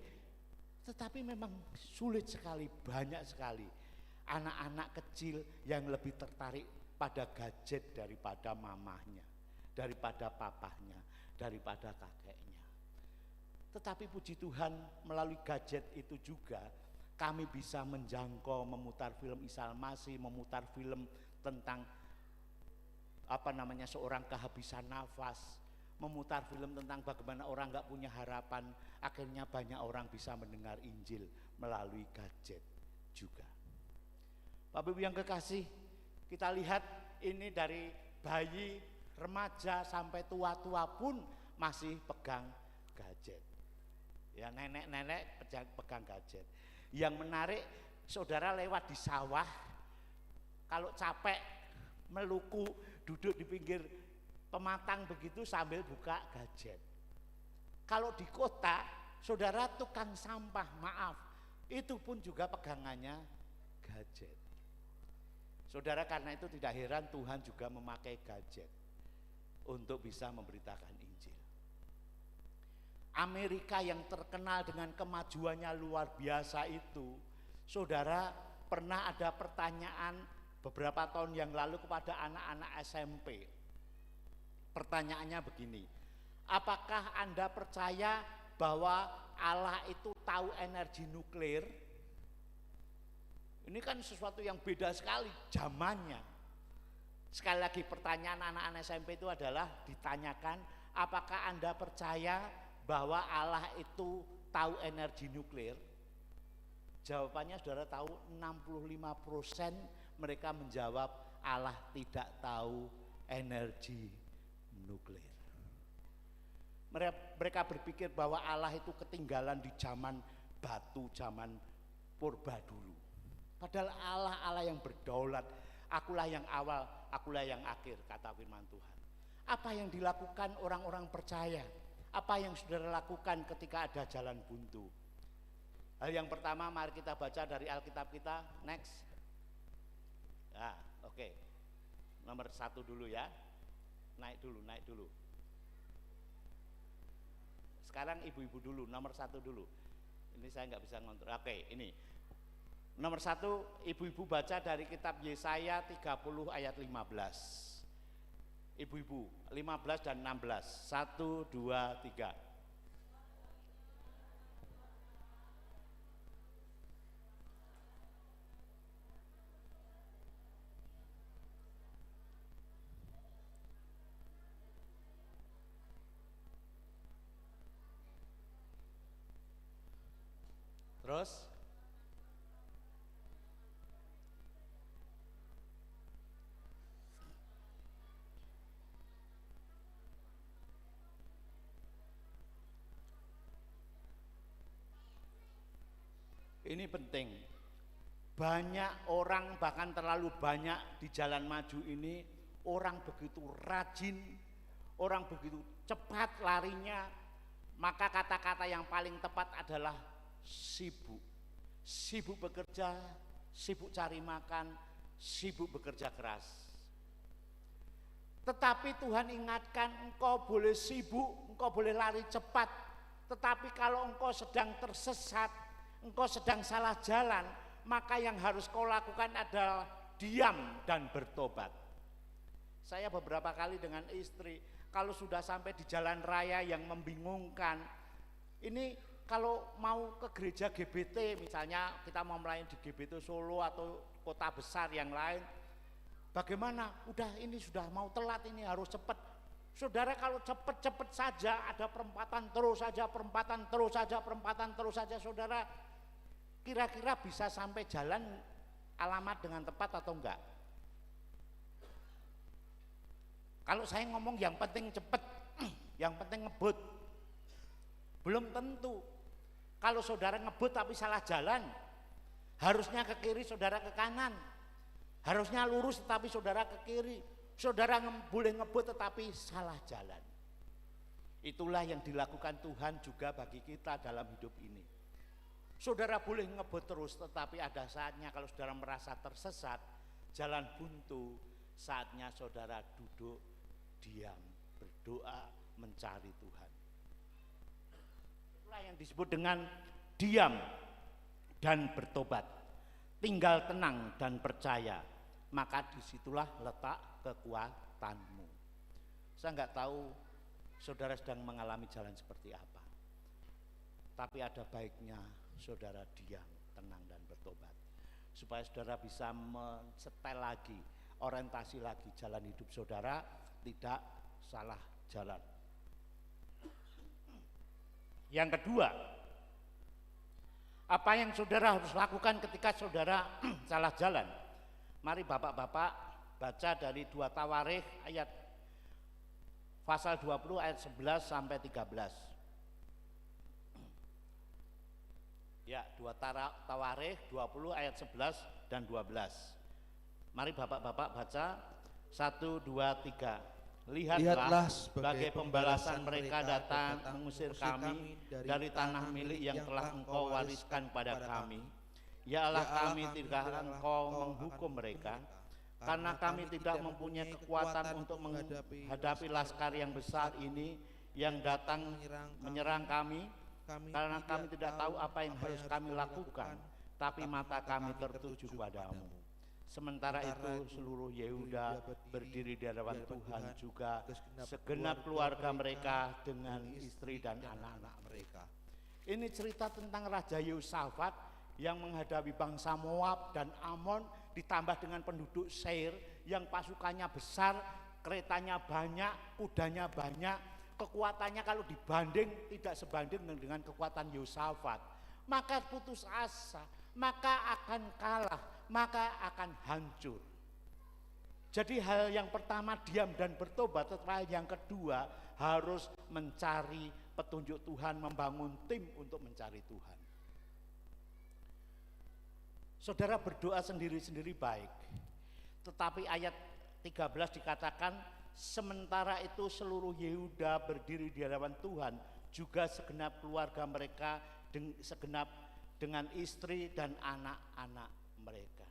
tetapi memang sulit sekali, banyak sekali anak-anak kecil yang lebih tertarik pada gadget daripada mamahnya, daripada papahnya, daripada kakeknya. Tetapi puji Tuhan, melalui gadget itu juga kami bisa menjangkau, memutar film Isa Al-Masih, memutar film tentang seorang kehabisan nafas, memutar film tentang bagaimana orang nggak punya harapan. Akhirnya banyak orang bisa mendengar Injil melalui gadget juga. Bapak Ibu yang kekasih, kita lihat ini dari bayi, remaja sampai tua-tua pun masih pegang gadget. Ya, nenek-nenek pegang gadget. Yang menarik, saudara lewat di sawah, kalau capek meluku, duduk di pinggir pematang begitu sambil buka gadget. Kalau di kota, saudara tukang sampah, maaf, itu pun juga pegangannya gadget. Saudara, karena itu tidak heran Tuhan juga memakai gadget untuk bisa memberitakan Injil. Amerika yang terkenal dengan kemajuannya luar biasa itu, saudara, pernah ada pertanyaan beberapa tahun yang lalu kepada anak-anak SMP. Pertanyaannya begini, apakah Anda percaya bahwa Allah itu tahu energi nuklir? Ini kan sesuatu yang beda sekali zamannya. Sekali lagi, pertanyaan anak-anak SMP itu adalah ditanyakan, apakah Anda percaya bahwa Allah itu tahu energi nuklir? Jawabannya saudara tahu, 65% mereka menjawab Allah tidak tahu energi nuklir. Mereka berpikir bahwa Allah itu ketinggalan di zaman batu, zaman purba dulu. Padahal Allah yang berdaulat, akulah yang awal, akulah yang akhir, kata firman Tuhan. Apa yang dilakukan orang-orang percaya? Apa yang saudara lakukan ketika ada jalan buntu? Hal yang pertama, mari kita baca dari Alkitab kita. Next. Nah, oke. Nomor 1 dulu ya. Naik dulu. Sekarang ibu-ibu dulu, nomor 1 dulu. Ini saya nggak bisa ngontrol. Oke, ini. Nomor 1, ibu-ibu baca dari kitab Yesaya 30 ayat 15. Ibu-ibu, 15 dan 16. 1, 2, 3. Terus ini penting. Banyak orang, bahkan terlalu banyak di jalan maju ini, orang begitu rajin, orang begitu cepat larinya, maka kata-kata yang paling tepat adalah sibuk. Sibuk bekerja, sibuk cari makan, sibuk bekerja keras. Tetapi Tuhan ingatkan, engkau boleh sibuk, engkau boleh lari cepat, tetapi kalau engkau sedang tersesat, engkau sedang salah jalan, maka yang harus kau lakukan adalah diam dan bertobat. Saya beberapa kali dengan istri, kalau sudah sampai di jalan raya yang membingungkan, ini kalau mau ke gereja GBT, misalnya kita mau melayani di GBT Solo atau kota besar yang lain, bagaimana? Udah ini sudah mau telat, ini harus cepat. Saudara, kalau cepat-cepat saja, ada perempatan terus saja, perempatan terus saja, perempatan terus saja, saudara, kira-kira bisa sampai jalan alamat dengan tepat atau enggak? Kalau saya ngomong yang penting cepat, yang penting ngebut, belum tentu. Kalau saudara ngebut tapi salah jalan, harusnya ke kiri, saudara ke kanan. Harusnya lurus tetapi saudara ke kiri. Saudara boleh ngebut tetapi salah jalan. Itulah yang dilakukan Tuhan juga bagi kita dalam hidup ini. Saudara boleh ngebut terus, tetapi ada saatnya kalau saudara merasa tersesat, jalan buntu, saatnya saudara duduk, diam, berdoa, mencari Tuhan. Itulah yang disebut dengan diam dan bertobat. Tinggal tenang dan percaya, maka disitulah letak kekuatanmu. Saya nggak tahu saudara sedang mengalami jalan seperti apa, tapi ada baiknya saudara diam, tenang dan bertobat, supaya saudara bisa mensetel lagi, orientasi lagi jalan hidup saudara, tidak salah jalan. Yang kedua, apa yang saudara harus lakukan ketika saudara salah jalan? Mari bapak-bapak baca dari 2 Tawarikh ayat pasal 20 ayat 11 sampai 13. Ya, 2 Tawarikh 20 ayat 11 dan 12. Mari bapak-bapak baca 1, 2, 3. Lihatlah sebagai pembalasan mereka datang mengusir kami dari tanah milik yang telah engkau wariskan pada kami. Ya Allah, kami tidak engkau menghukum mereka, karena kami tidak mempunyai kekuatan untuk menghadapi laskar yang besar ini yang datang menyerang kami. Karena kami tidak tahu apa yang harus kami lakukan, tapi mata kami tertuju padamu. Sementara itu seluruh Yehuda berdiri di hadapan Tuhan juga, segenap keluarga mereka dengan istri dan anak-anak mereka. Ini cerita tentang Raja Yehosafat yang menghadapi bangsa Moab dan Amon, ditambah dengan penduduk Seir yang pasukannya besar, keretanya banyak, kudanya banyak. Kekuatannya kalau dibanding tidak sebanding dengan kekuatan Yehosafat, maka putus asa, maka akan kalah, maka akan hancur. Jadi hal yang pertama diam dan bertobat, tetapi yang kedua harus mencari petunjuk Tuhan, membangun tim untuk mencari Tuhan. Saudara berdoa sendiri-sendiri baik, tetapi ayat 13 dikatakan, sementara itu seluruh Yehuda berdiri di hadapan Tuhan, juga segenap keluarga mereka, segenap dengan istri dan anak-anak mereka.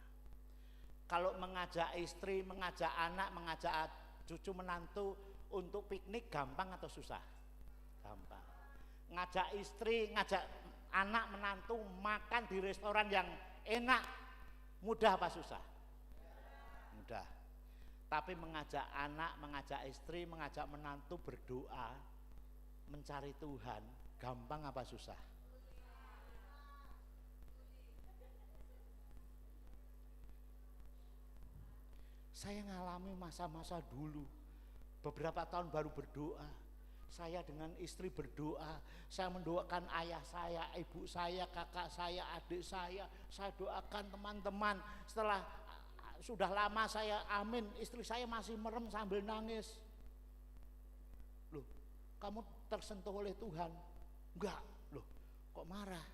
Kalau mengajak istri, mengajak anak, mengajak cucu menantu untuk piknik gampang atau susah? Gampang. Ngajak istri, ngajak anak menantu makan di restoran yang enak, mudah apa susah? Mudah. Tapi mengajak anak, mengajak istri, mengajak menantu berdoa, mencari Tuhan, gampang apa susah? Saya ngalami masa-masa dulu, beberapa tahun baru berdoa, Saya dengan istri berdoa, saya mendoakan ayah saya, ibu saya, kakak saya, adik saya doakan teman-teman. Setelah sudah lama saya amin, istri saya masih merem sambil nangis. Loh, kamu tersentuh oleh Tuhan? Enggak. Loh, kok marah?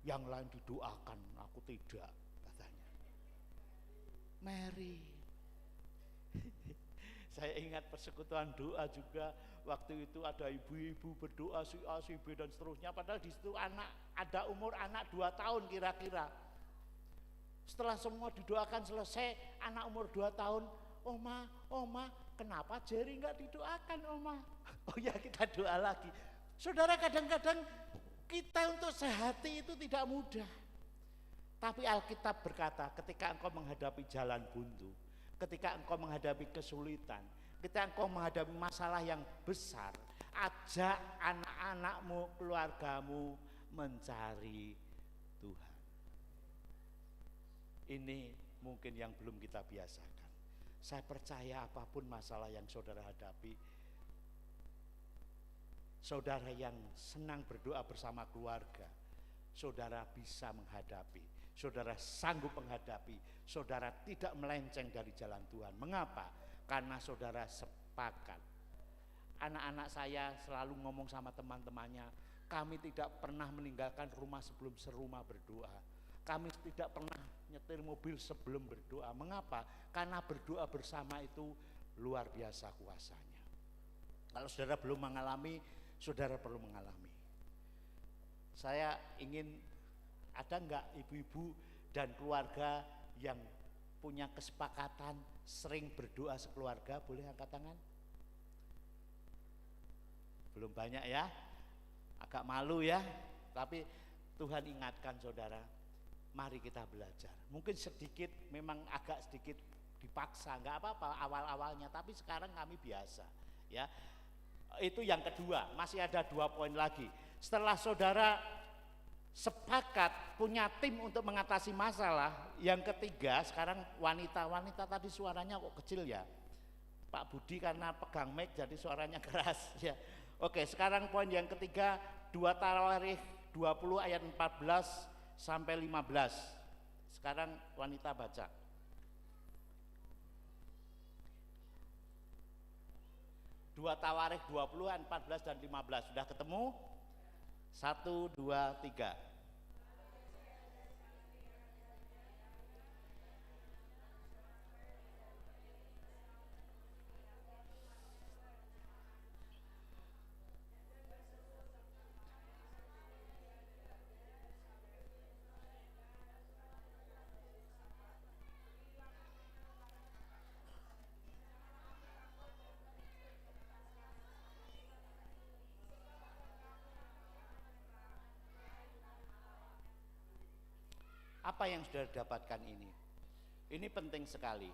Yang lain didoakan, aku tidak, katanya. Mary. Saya ingat persekutuan doa juga, waktu itu ada ibu-ibu berdoa si A, si B dan seterusnya, padahal di situ ada umur anak 2 tahun kira-kira. Setelah semua didoakan selesai, anak umur 2 tahun, Oma, kenapa Jerry nggak didoakan, Oma? Oh ya, kita doa lagi. Saudara, kadang-kadang kita untuk sehati itu tidak mudah. Tapi Alkitab berkata, ketika engkau menghadapi jalan buntu, ketika engkau menghadapi kesulitan, ketika engkau menghadapi masalah yang besar, ajak anak-anakmu, keluargamu mencari Tuhan. Ini mungkin yang belum kita biasakan. Saya percaya apapun masalah yang saudara hadapi, saudara yang senang berdoa bersama keluarga, saudara bisa menghadapi, saudara sanggup menghadapi, saudara tidak melenceng dari jalan Tuhan. Mengapa? Karena saudara sepakat. Anak-anak saya selalu ngomong sama teman-temannya, kami tidak pernah meninggalkan rumah sebelum serumah berdoa. Kami tidak pernah nyetir mobil sebelum berdoa. Mengapa? Karena berdoa bersama itu luar biasa kuasanya. Kalau saudara belum mengalami, saudara perlu mengalami. Saya ingin, ada enggak ibu-ibu dan keluarga yang punya kesepakatan sering berdoa sekeluarga? Boleh angkat tangan? Belum banyak ya, agak malu ya. Tapi Tuhan ingatkan saudara, mari kita belajar. Mungkin sedikit, memang agak sedikit dipaksa, enggak apa-apa awal-awalnya, tapi sekarang kami biasa ya. Itu yang kedua. Masih ada 2 poin lagi. Setelah saudara sepakat punya tim untuk mengatasi masalah, yang ketiga sekarang wanita tadi suaranya kok kecil ya Pak Budi, karena pegang mic jadi suaranya keras ya. Oke, sekarang poin yang ketiga, 2 Tawarikh 20 ayat 14 sampai 15. Sekarang wanita baca. 2 Tawarikh 20 ayat 14 dan 15. Sudah ketemu? 1, 2, 3. Apa yang sudah dapatkan ini? Ini penting sekali.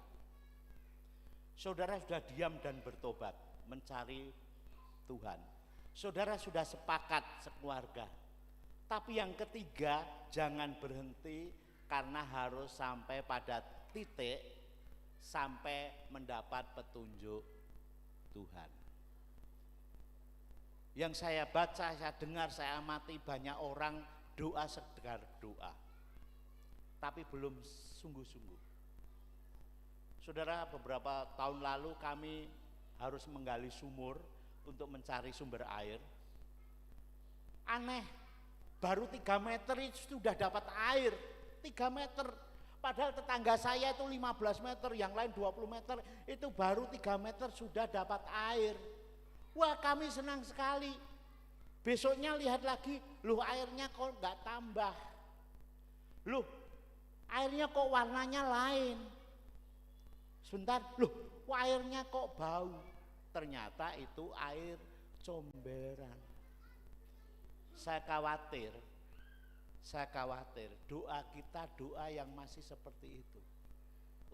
Saudara sudah diam dan bertobat, mencari Tuhan. Saudara sudah sepakat sekeluarga. Tapi yang ketiga, jangan berhenti karena harus sampai pada titik sampai mendapat petunjuk Tuhan. Yang saya baca, saya dengar, saya amati, banyak orang doa sekedar doa, tapi belum sungguh-sungguh. Saudara, beberapa tahun lalu kami harus menggali sumur untuk mencari sumber air. Aneh, baru 3 meter itu sudah dapat air. 3 meter, padahal tetangga saya itu 15 meter, yang lain 20 meter, itu baru 3 meter sudah dapat air. Wah, kami senang sekali. Besoknya lihat lagi, loh airnya kok enggak tambah. Loh, airnya kok warnanya lain. Sebentar, loh airnya kok bau. Ternyata itu air comberan. Saya khawatir doa kita doa yang masih seperti itu.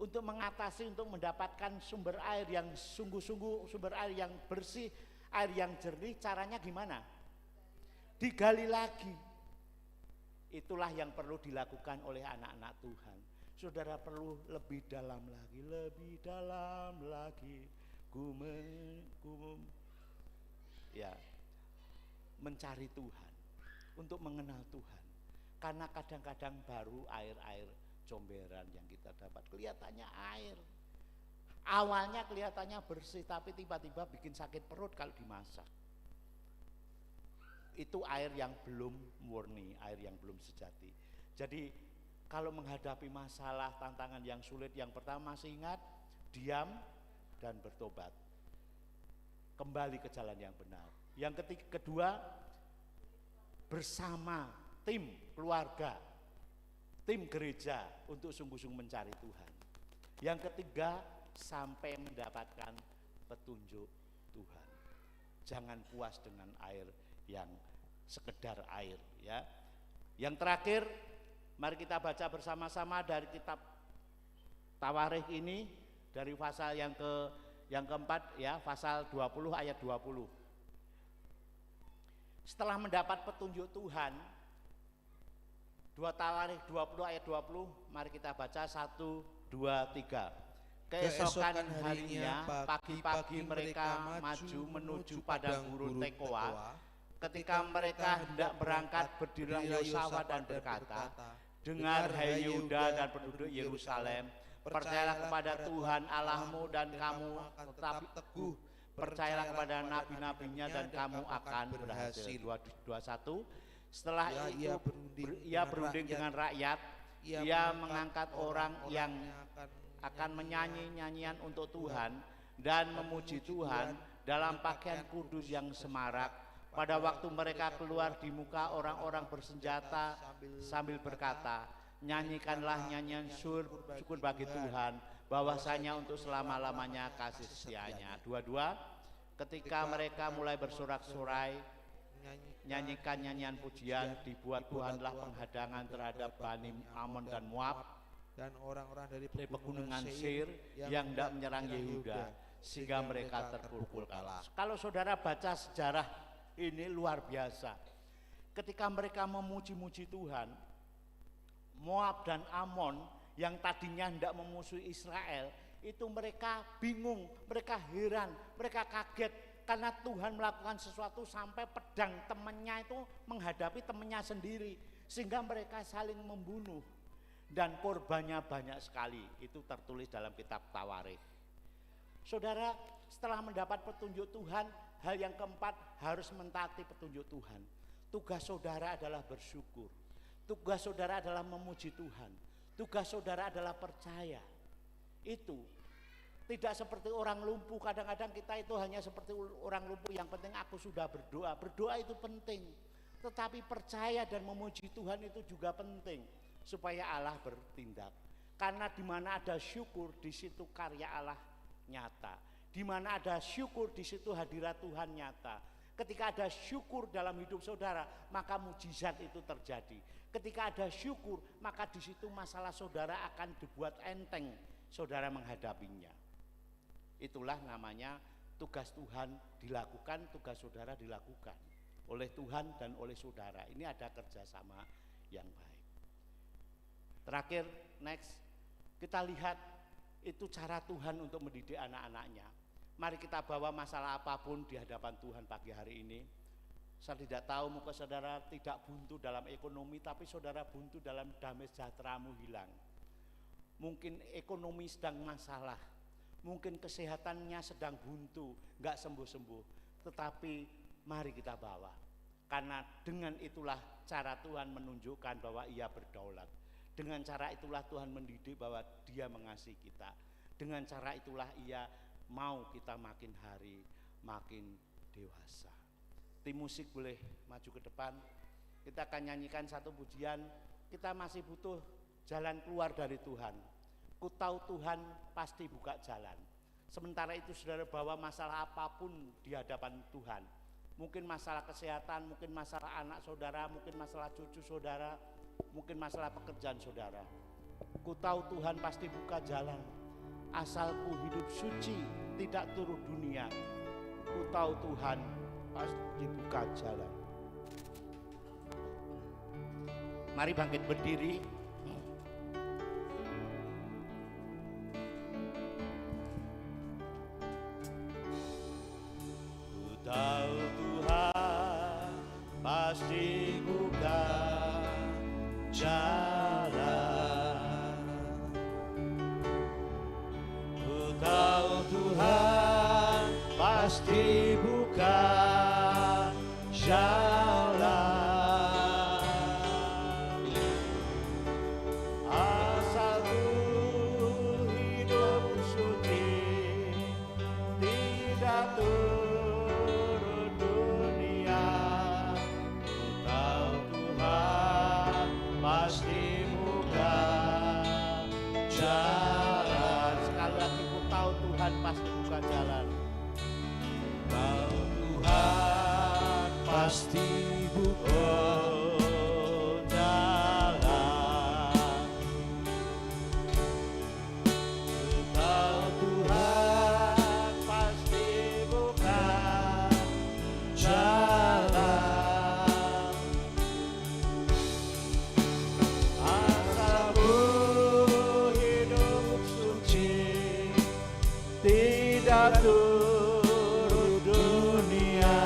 Untuk mengatasi, untuk mendapatkan sumber air yang sungguh-sungguh, sumber air yang bersih, air yang jernih, caranya gimana? Digali lagi. Itulah yang perlu dilakukan oleh anak-anak Tuhan. Saudara perlu lebih dalam lagi. ya mencari Tuhan, untuk mengenal Tuhan. Karena kadang-kadang baru air-air comberan yang kita dapat, kelihatannya air. Awalnya kelihatannya bersih, tapi tiba-tiba bikin sakit perut kalau dimasak. Itu air yang belum murni, air yang belum sejati. Jadi kalau menghadapi masalah, tantangan yang sulit, yang pertama masih ingat, diam dan bertobat. Kembali ke jalan yang benar. Yang kedua, bersama tim keluarga, tim gereja untuk sungguh-sungguh mencari Tuhan. Yang ketiga, sampai mendapatkan petunjuk Tuhan. Jangan puas dengan air yang sekedar air, ya. Yang terakhir, mari kita baca bersama-sama dari kitab Tawarikh ini, dari pasal yang keempat, ya, pasal 20 ayat 20. Setelah mendapat petunjuk Tuhan, 2 Tawarikh 20 ayat 20, mari kita baca 1, 2, 3. Keesokan harinya, pagi-pagi mereka maju menuju padang gurun Tekoa. Ketika mereka hendak berangkat, berdirilah Yosua dan berkata, dengar hai Yehuda dan penduduk Yerusalem, percayalah kepada Tuhan Allahmu dan kamu tetap teguh, percayalah kepada nabi-nabinya dan kamu akan berhasil. 21. Setelah itu ia berunding dengan rakyat, ia mengangkat orang yang akan menyanyi nyanyian untuk Tuhan dan memuji Tuhan dalam pakaian kudus yang semarak. Pada waktu mereka keluar di muka orang-orang bersenjata sambil berkata, nyanyikanlah nyanyian syukur bagi Tuhan, bahwasanya untuk selama-lamanya kasih setianya. 22. Ketika mereka mulai bersorak-sorai, nyanyikan nyanyian pujian, dibuat Tuhanlah penghadangan terhadap Bani Amon dan Moab dan orang-orang dari pegunungan Seir yang hendak menyerang Yehuda, sehingga mereka terpukul kalah. Kalau saudara baca sejarah ini luar biasa. Ketika mereka memuji-muji Tuhan, Moab dan Amon yang tadinya hendak memusuhi Israel, itu mereka bingung, mereka heran, mereka kaget karena Tuhan melakukan sesuatu sampai pedang temannya itu menghadapi temannya sendiri, sehingga mereka saling membunuh dan korbannya banyak sekali. Itu tertulis dalam kitab Tawarikh. Saudara, setelah mendapat petunjuk Tuhan, hal yang keempat, harus mentaati petunjuk Tuhan. Tugas saudara adalah bersyukur. Tugas saudara adalah memuji Tuhan. Tugas saudara adalah percaya. Itu tidak seperti orang lumpuh. Kadang-kadang kita itu hanya seperti orang lumpuh, yang penting aku sudah berdoa. Berdoa itu penting, tetapi percaya dan memuji Tuhan itu juga penting, supaya Allah bertindak. Karena di mana ada syukur, di situ karya Allah nyata. Di mana ada syukur, di situ hadirat Tuhan nyata. Ketika ada syukur dalam hidup saudara, maka mujizat itu terjadi. Ketika ada syukur, maka di situ masalah saudara akan dibuat enteng, saudara menghadapinya. Itulah namanya tugas Tuhan dilakukan, tugas saudara dilakukan oleh Tuhan dan oleh saudara. Ini ada kerjasama yang baik. Terakhir, next, kita lihat itu cara Tuhan untuk mendidik anak-anaknya. Mari kita bawa masalah apapun di hadapan Tuhan pagi hari ini. Saya tidak tahu, mungkin saudara tidak buntu dalam ekonomi, tapi saudara buntu dalam damai sejahteramu hilang. Mungkin ekonomi sedang masalah, mungkin kesehatannya sedang buntu, nggak sembuh-sembuh. Tetapi mari kita bawa, karena dengan itulah cara Tuhan menunjukkan bahwa Ia berdaulat. Dengan cara itulah Tuhan mendidik bahwa Dia mengasihi kita. Dengan cara itulah Ia mau kita makin hari makin dewasa. Tim musik boleh maju ke depan. Kita akan nyanyikan satu pujian. Kita masih butuh jalan keluar dari Tuhan. Ku tahu Tuhan pasti buka jalan. Sementara itu saudara bawa masalah apapun di hadapan Tuhan. Mungkin masalah kesehatan, mungkin masalah anak saudara, mungkin masalah cucu saudara, mungkin masalah pekerjaan saudara. Ku tahu Tuhan pasti buka jalan. Asalku hidup suci, tidak turut dunia. Ku tahu Tuhan pasti buka jalan. Mari bangkit berdiri. Ku tahu pasti buka jalan. Asal ku hidup suci, tidak turun dunia. Ku tahu Tuhan pasti buka jalan. Sekali lagi, ku tahu Tuhan pasti buka jalan. Tahu Tuhan pasti buka jalan. Tahu Tuhan pasti buka jalan. Asal ku hidup suci, tidak turun dunia.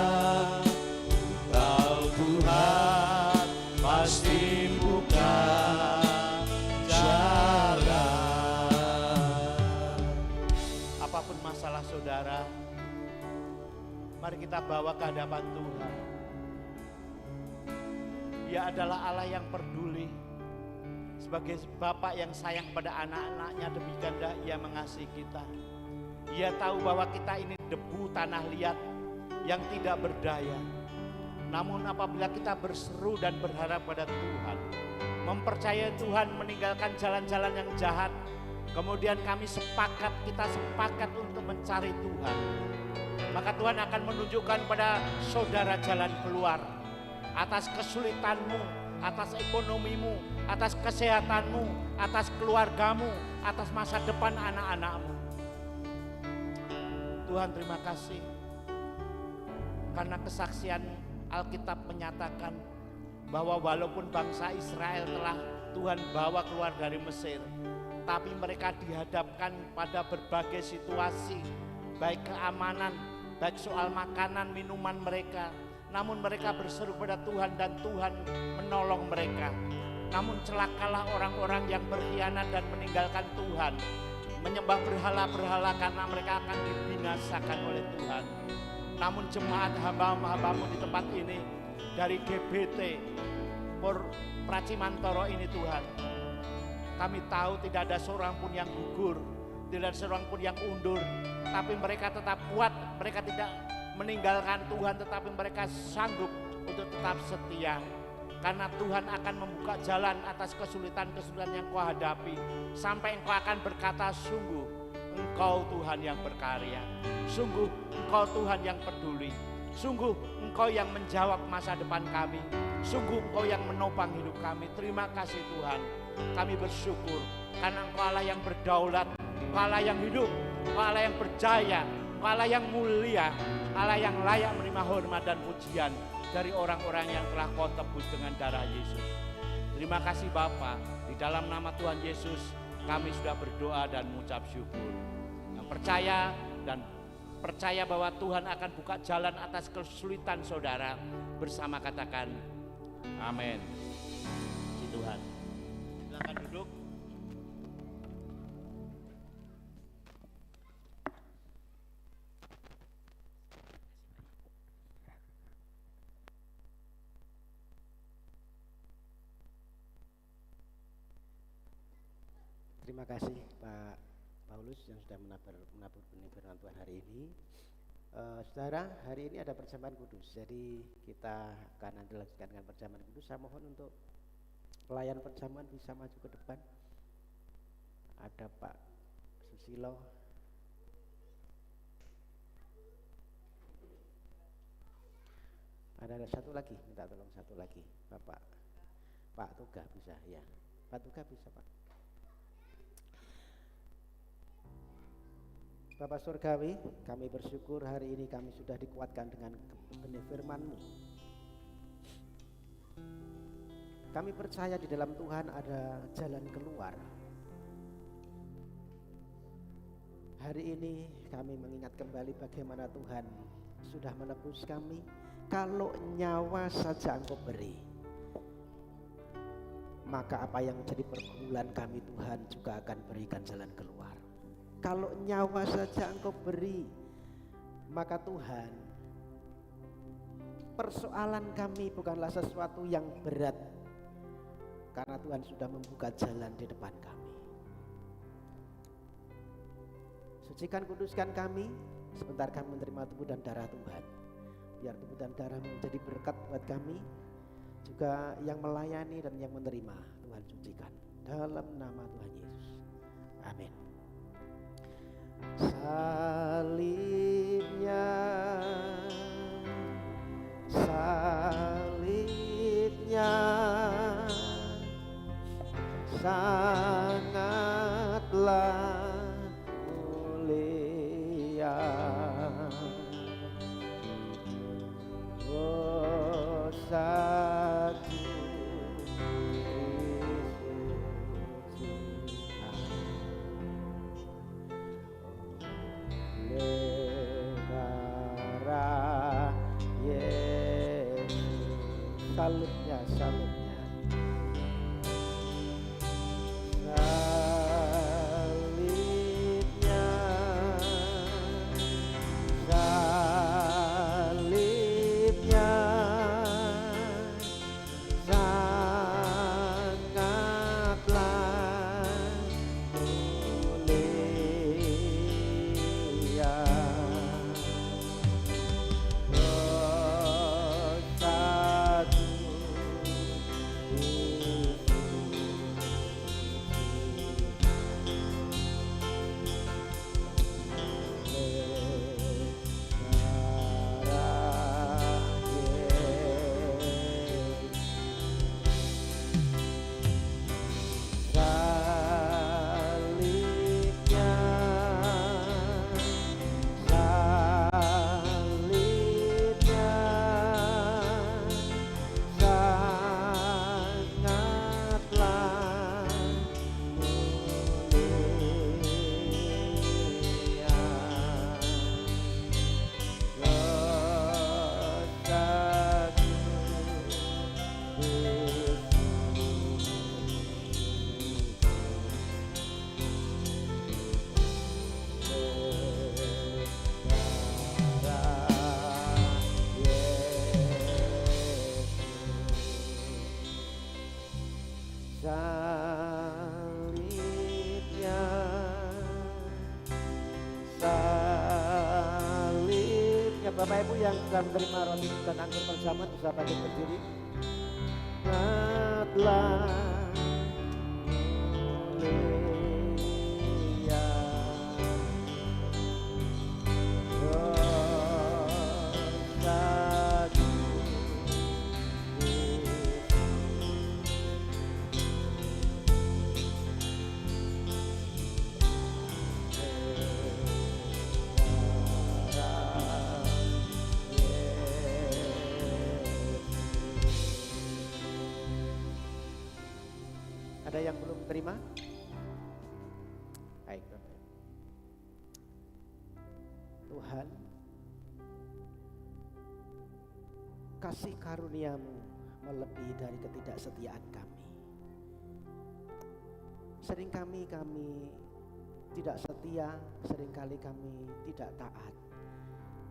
Tahu Tuhan pasti buka jalan. Apapun masalah saudara, mari kita bawa ke hadapan Tuhan. Dia adalah Allah yang peduli. Sebagai Bapak yang sayang pada anak-anaknya, demikian dah Ia mengasihi kita. Ia tahu bahwa kita ini debu tanah liat yang tidak berdaya. Namun apabila kita berseru dan berharap pada Tuhan, mempercayai Tuhan, meninggalkan jalan-jalan yang jahat, kemudian kita sepakat untuk mencari Tuhan, maka Tuhan akan menunjukkan pada saudara jalan keluar atas kesulitanmu, atas ekonomimu, atas kesehatanmu, atas keluargamu, atas masa depan anak-anakmu. Tuhan, terima kasih karena kesaksian Alkitab menyatakan bahwa walaupun bangsa Israel telah Tuhan bawa keluar dari Mesir, tapi mereka dihadapkan pada berbagai situasi, baik keamanan, baik soal makanan, minuman mereka. Namun mereka berseru pada Tuhan dan Tuhan menolong mereka. Namun celakalah orang-orang yang berkhianat dan meninggalkan Tuhan, menyembah berhala-berhala, karena mereka akan dibinasakan oleh Tuhan. Namun jemaat hamba-hambamu di tempat ini, dari GBT Pracimantoro ini Tuhan, kami tahu tidak ada seorang pun yang gugur, tidak ada seorang pun yang undur, tapi mereka tetap kuat, mereka tidak meninggalkan Tuhan, tetapi mereka sanggup untuk tetap setia. Karena Tuhan akan membuka jalan atas kesulitan-kesulitan yang kau hadapi, sampai engkau akan berkata, sungguh Engkau Tuhan yang berkarya, sungguh Engkau Tuhan yang peduli, sungguh Engkau yang menjawab masa depan kami, sungguh Engkau yang menopang hidup kami. Terima kasih Tuhan, kami bersyukur karena Engkau Allah yang berdaulat, Engkau Allah yang hidup, Engkau Allah yang berjaya, Engkau Allah yang mulia, Allah yang layak menerima hormat dan pujian dari orang-orang yang telah Kau tebus dengan darah Yesus. Terima kasih Bapa, di dalam nama Tuhan Yesus kami sudah berdoa dan mengucap syukur. Yang percaya bahwa Tuhan akan buka jalan atas kesulitan saudara, bersama katakan amin. Puji Tuhan. Silakan duduk. Terima kasih Pak Paulus yang sudah menabur benih firman Tuhan hari ini. Saudara, hari ini ada perjamuan kudus, jadi kita akan lanjutkan dengan perjamuan kudus. Saya mohon untuk pelayan perjamuan bisa maju ke depan. Ada Pak Susilo. Ada satu lagi, minta tolong satu lagi, Pak Tuga bisa ya. Pak Tuga bisa Pak. Bapak Surgawi, kami bersyukur hari ini kami sudah dikuatkan dengan benih firman-Mu. Kami percaya di dalam Tuhan ada jalan keluar. Hari ini kami mengingat kembali bagaimana Tuhan sudah menebus kami. Kalau nyawa saja Engkau beri, maka apa yang menjadi pergumulan kami Tuhan juga akan berikan jalan keluar. Kalau nyawa saja Engkau beri, maka Tuhan, persoalan kami bukanlah sesuatu yang berat, karena Tuhan sudah membuka jalan di depan kami. Sucikan, kuduskan kami, sebentar kami menerima tubuh dan darah Tuhan. Biar tubuh dan darah menjadi berkat buat kami, juga yang melayani dan yang menerima. Tuhan sucikan dalam nama Tuhan Yesus. Amin. Salibnya, salibnya sangatlah mulia. Dosaku disucikan oleh darah Yesus. Salibnya, salibnya, salibnya, salibnya sangatlah mulia. Dosaku salibnya, salibnya sangatlah mulia. Dosaku salibnya, salibnya. Bapak Ibu yang sudah menerima roti dan anggur bersama bisa bangkit berdiri. Sangatlah mulia. Dosaku Ada yang belum terima? Baik, Bapak. Tuhan, kasih karuniamu melebihi dari ketidaksetiaan kami. Seringkali kami tidak setia, seringkali kami tidak taat,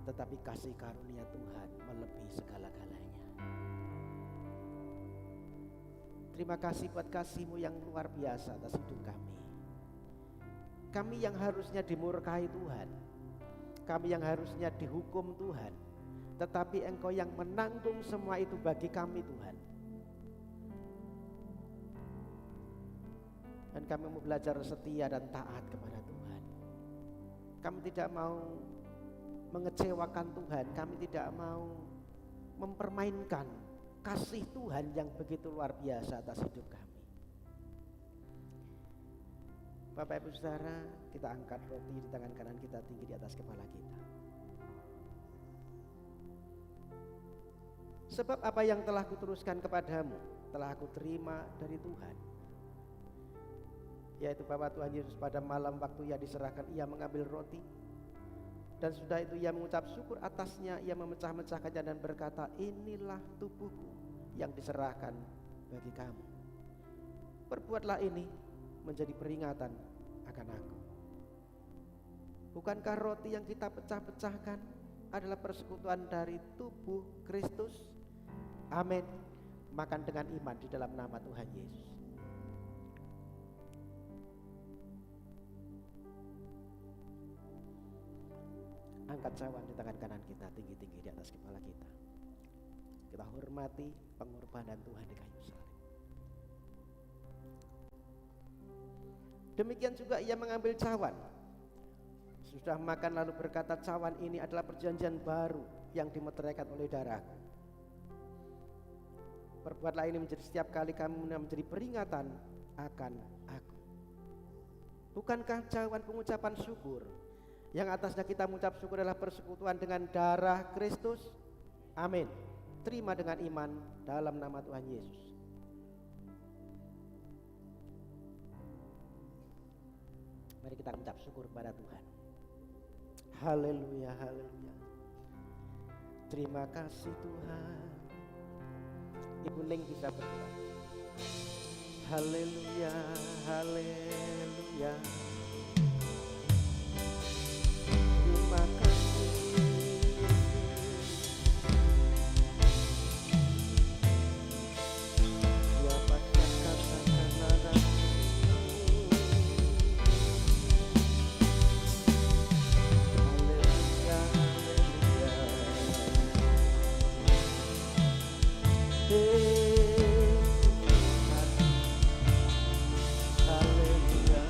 tetapi kasih karunia Tuhan melebihi segala-galanya. Terima kasih buat kasih-Mu yang luar biasa atas hidup kami. Kami yang harusnya dimurkai Tuhan, kami yang harusnya dihukum Tuhan, tetapi Engkau yang menanggung semua itu bagi kami, Tuhan. Dan kami mau belajar setia dan taat kepada Tuhan. Kami tidak mau mengecewakan Tuhan, kami tidak mau mempermainkan kasih Tuhan yang begitu luar biasa atas hidup kami. Bapak Ibu Saudara, kita angkat roti di tangan kanan kita tinggi di atas kepala kita. Sebab apa yang telah kuteruskan kepadamu telah aku terima dari Tuhan, yaitu bahwa Tuhan Yesus pada malam waktu ia diserahkan, ia mengambil roti, dan sudah itu ia mengucap syukur atasnya, ia memecah-mecahkannya dan berkata, inilah tubuhku yang diserahkan bagi kamu. Perbuatlah ini menjadi peringatan akan aku. Bukankah roti yang kita pecah-pecahkan adalah persekutuan dari tubuh Kristus. Amin. Makan dengan iman di dalam nama Tuhan Yesus. Angkat cawan di tangan kanan kita tinggi-tinggi di atas kepala kita. Kita hormati pengorbanan Tuhan di kayu salib. Demikian juga ia mengambil cawan. Sudah makan lalu berkata, cawan ini adalah perjanjian baru yang dimeteraikan oleh darahku. Perbuatlah ini menjadi setiap kali kamu menjadi peringatan akan aku. Bukankah cawan pengucapan syukur? Yang atasnya kita mengucap syukur adalah persekutuan dengan darah Kristus. Amin. Terima dengan iman dalam nama Tuhan Yesus. Mari kita mengucap syukur kepada Tuhan. Haleluya, haleluya. Terima kasih Tuhan. Ibu Ning bisa berdoa. Haleluya, haleluya. Terima kasih. Siapa yang katakan nadamu? Haleluya, haleluya. Haleluya.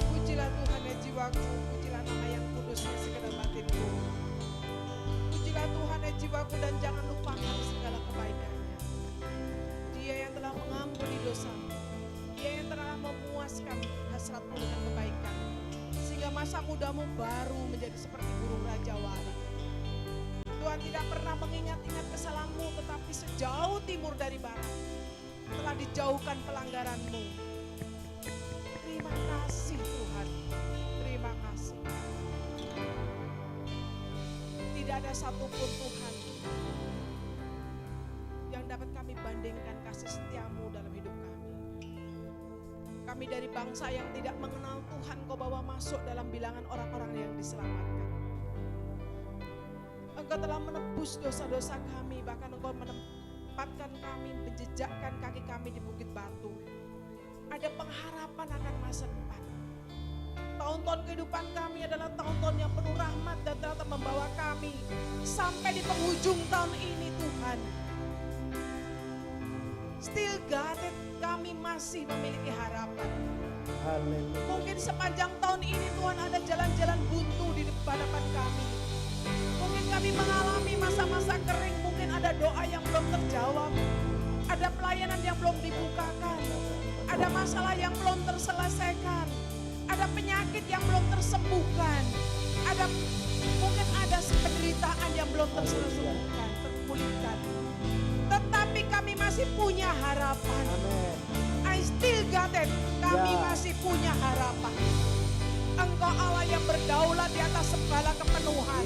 Pujilah Tuhan ya jiwaku, pujilah nama yang kudus di segenap batinku. Pujilah Tuhan ya jiwaku dan jangan lupakan segala kebaikannya. Dia yang telah mengampuni dosamu, Dia yang telah memuaskan hasratmu dengan kebaikan, sehingga masa mudamu baru menjadi seperti burung raja wali. Tuhan tidak pernah mengingat-ingat kesalahanmu, tetapi sejauh timur dari barat telah dijauhkan pelanggaranmu. Terima kasih Tuhan, terima kasih. Tidak ada satupun Tuhan yang dapat kami bandingkan kasih setiamu dalam hidup kami. Kami dari bangsa yang tidak mengenal Tuhan, Kau bawa masuk dalam bilangan orang-orang yang diselamatkan. Engkau telah menebus dosa-dosa kami, bahkan Engkau menempatkan kami, menjejakkan kaki kami di bukit batu. Ada pengharapan akan masa depan. Tahun-tahun kehidupan kami adalah tahun-tahun yang penuh rahmat dan ternyata membawa kami sampai di penghujung tahun ini Tuhan. Still God, kami masih memiliki harapan. Haleluya. Mungkin sepanjang tahun ini Tuhan ada jalan-jalan buntu di hadapan kami. Mungkin kami mengalami masa-masa kering, mungkin ada doa yang belum terjawab. Ada pelayanan yang belum dibukakan. Ada masalah yang belum terselesaikan. Ada penyakit yang belum tersembuhkan. Mungkin ada penderitaan yang belum terselesaikan, terpulihkan. Tetapi kami masih punya harapan. Amin. I still got it. Kami Ya. masih punya harapan. Engkau Allah yang berdaulat di atas segala kepenuhan.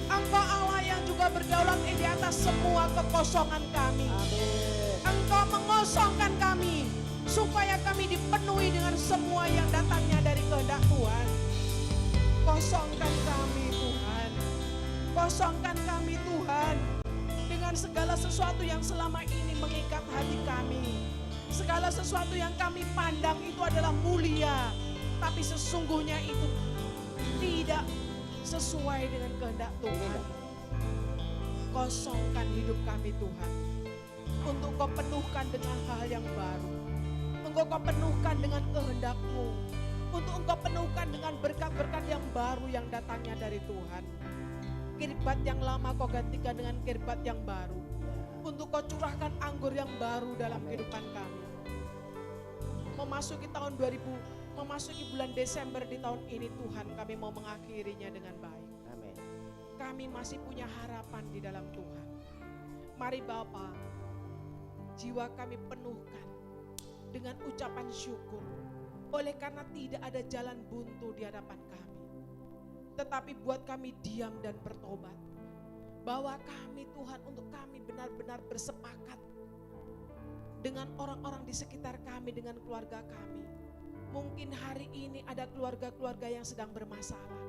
Engkau Allah yang juga berdaulat di atas semua kekosongan kami. Amin. Engkau mengosongkan kami supaya kami dipenuhi dengan semua yang datangnya dari kehendak Tuhan. Kosongkan kami Tuhan. Kosongkan kami Tuhan. Dengan segala sesuatu yang selama ini mengikat hati kami. Segala sesuatu yang kami pandang itu adalah mulia. Tapi sesungguhnya itu tidak sesuai dengan kehendak Tuhan. Kosongkan hidup kami Tuhan. Untuk Kau penuhkan dengan hal yang baru. Untuk Kau penuhkan dengan kehendak-Mu. Untuk Engkau penuhkan dengan berkat-berkat yang baru yang datangnya dari Tuhan. Kirbat yang lama Kau gantikan dengan kirbat yang baru. Untuk Kau curahkan anggur yang baru dalam kehidupan kami. Memasuki tahun 2000, memasuki bulan Desember di tahun ini Tuhan, kami mau mengakhirinya dengan baik. Amin. Kami masih punya harapan di dalam Tuhan. Mari Bapa, jiwa kami penuhkan dengan ucapan syukur. Oleh karena tidak ada jalan buntu di hadapan kami, tetapi buat kami diam dan bertobat. Bahwa kami Tuhan, untuk kami benar-benar bersepakat dengan orang-orang di sekitar kami, dengan keluarga kami. Mungkin hari ini ada keluarga-keluarga yang sedang bermasalah.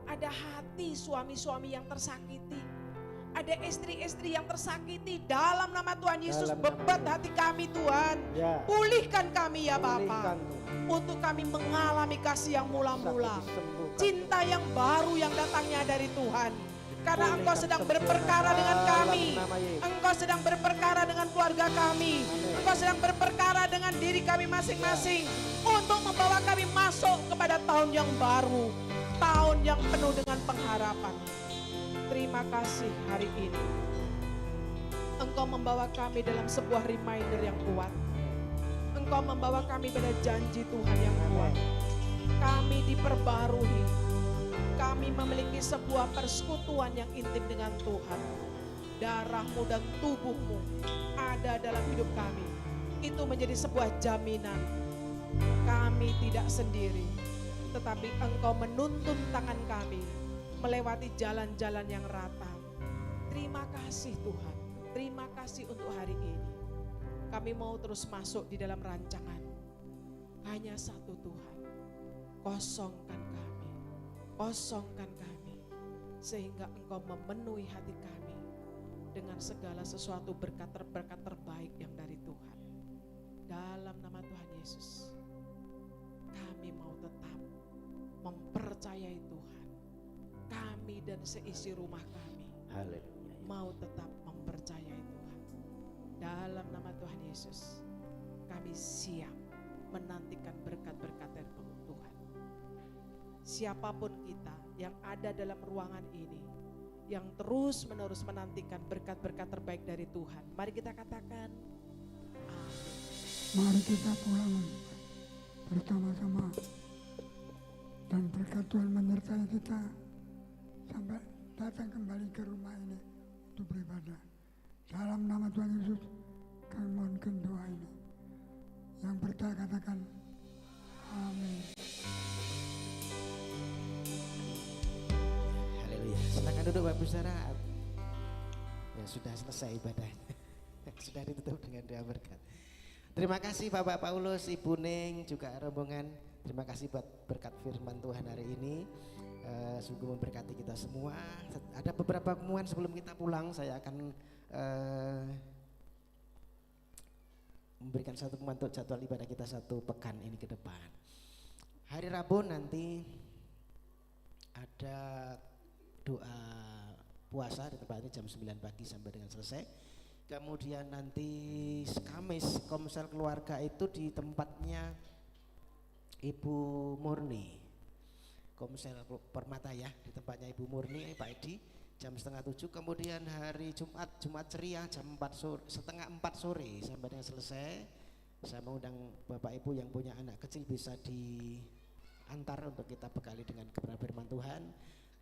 Ada hati suami-suami yang tersakiti. Ada istri-istri yang tersakiti. Dalam nama Tuhan Yesus, bebat hati kami Tuhan. Ya. Pulihkan kami ya Bapa. Pulihkan. Untuk kami mengalami kasih yang mula-mula. Sakit disembuhkan. Cinta yang baru yang datangnya dari Tuhan. Karena Pulihkan Engkau sedang sempurna berperkara dengan dalam kami. nama Yesus. Engkau sedang berperkara dengan keluarga kami. Amin. Engkau sedang berperkara dengan diri kami masing-masing. Untuk membawa kami masuk kepada tahun yang baru. Tahun yang penuh dengan pengharapan. Terima kasih hari ini. Engkau membawa kami dalam sebuah reminder yang kuat. Engkau membawa kami pada janji Tuhan yang kuat. Kami diperbarui. Kami memiliki sebuah persekutuan yang intim dengan Tuhan. Darah-Mu dan tubuh-Mu ada dalam hidup kami. Itu menjadi sebuah jaminan. Kami tidak sendiri, tetapi Engkau menuntun tangan kami melewati jalan-jalan yang rata. Terima kasih Tuhan. Terima kasih untuk hari ini. Kami mau terus masuk di dalam rancangan. Hanya satu Tuhan. Kosongkan kami. Kosongkan kami. Sehingga Engkau memenuhi hati kami dengan segala sesuatu berkat terbaik yang dari Tuhan. Dalam nama Tuhan Yesus, kami mau tetap mempercayai Tuhan. Kami dan seisi rumah kami Haleluya. mau tetap mempercayai Tuhan. Dalam nama Tuhan Yesus, kami siap menantikan berkat-berkat dari Tuhan. Siapapun kita yang ada dalam ruangan ini, yang terus menerus menantikan berkat-berkat terbaik dari Tuhan, mari kita katakan amin. Mari kita pulang bersama-sama dan berkat Tuhan menyertai kita sampai datang kembali ke rumah ini untuk beribadah. Dalam nama Tuhan Yesus kami mohonkan doa ini. Yang percaya katakan amin. Haleluya. Silakan duduk Bapak Ibu Saudara. Ya sudah selesai ibadahnya. Sudah ditutup dengan doa berkat. Terima kasih Bapak Paulus, Ibu Ning, juga rombongan. Terima kasih buat berkat firman Tuhan hari ini. Sungguh memberkati kita semua. Ada beberapa pengumuman sebelum kita pulang. Saya akan memberikan satu pengumuman untuk jadwal ibadah kita satu pekan ini ke depan. Hari Rabu nanti ada doa puasa di tempat ini jam 9 pagi sampai dengan selesai. Kemudian nanti Kamis Komsel keluarga itu di tempatnya Ibu Murni, Komsel Permata ya, di tempatnya Ibu Murni Pak Edi jam 6:30. Kemudian hari Jumat ceria jam 3:30 sore sampai dengan selesai. Saya mengundang Bapak Ibu yang punya anak kecil bisa diantar untuk kita bekali dengan kebenaran firman Tuhan.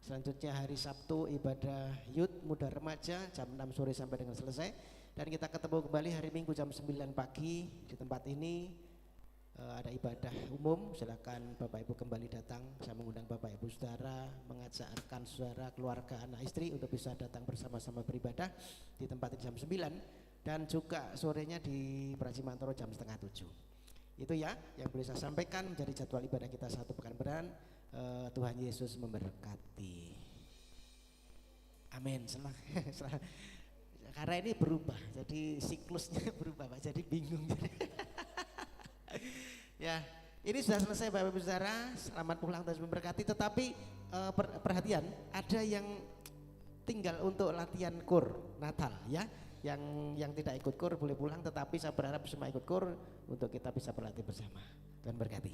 Selanjutnya hari Sabtu ibadah Youth Muda Remaja jam 6 sore sampai dengan selesai. Dan kita ketemu kembali hari Minggu jam 9 pagi di tempat ini. Ada ibadah umum, silakan Bapak Ibu kembali datang. Saya mengundang Bapak Ibu Saudara, mengajak rekan saudara, keluarga, anak istri untuk bisa datang bersama-sama beribadah di tempat ini jam 9. Dan juga sorenya di Prajimantoro jam 6:30. Itu ya yang boleh saya sampaikan menjadi jadwal ibadah kita satu pekan beran. Tuhan Yesus memberkati. Amin. Karena ini berubah, jadi siklusnya berubah Pak, jadi bingung. Ya, ini sudah selesai Bapak Ibu Saudara, selamat pulang dan memberkati. Tetapi perhatian, ada yang tinggal untuk latihan kur Natal ya. Yang tidak ikut kur boleh pulang, tetapi saya berharap semua ikut kur untuk kita bisa berlatih bersama. Tuhan berkati.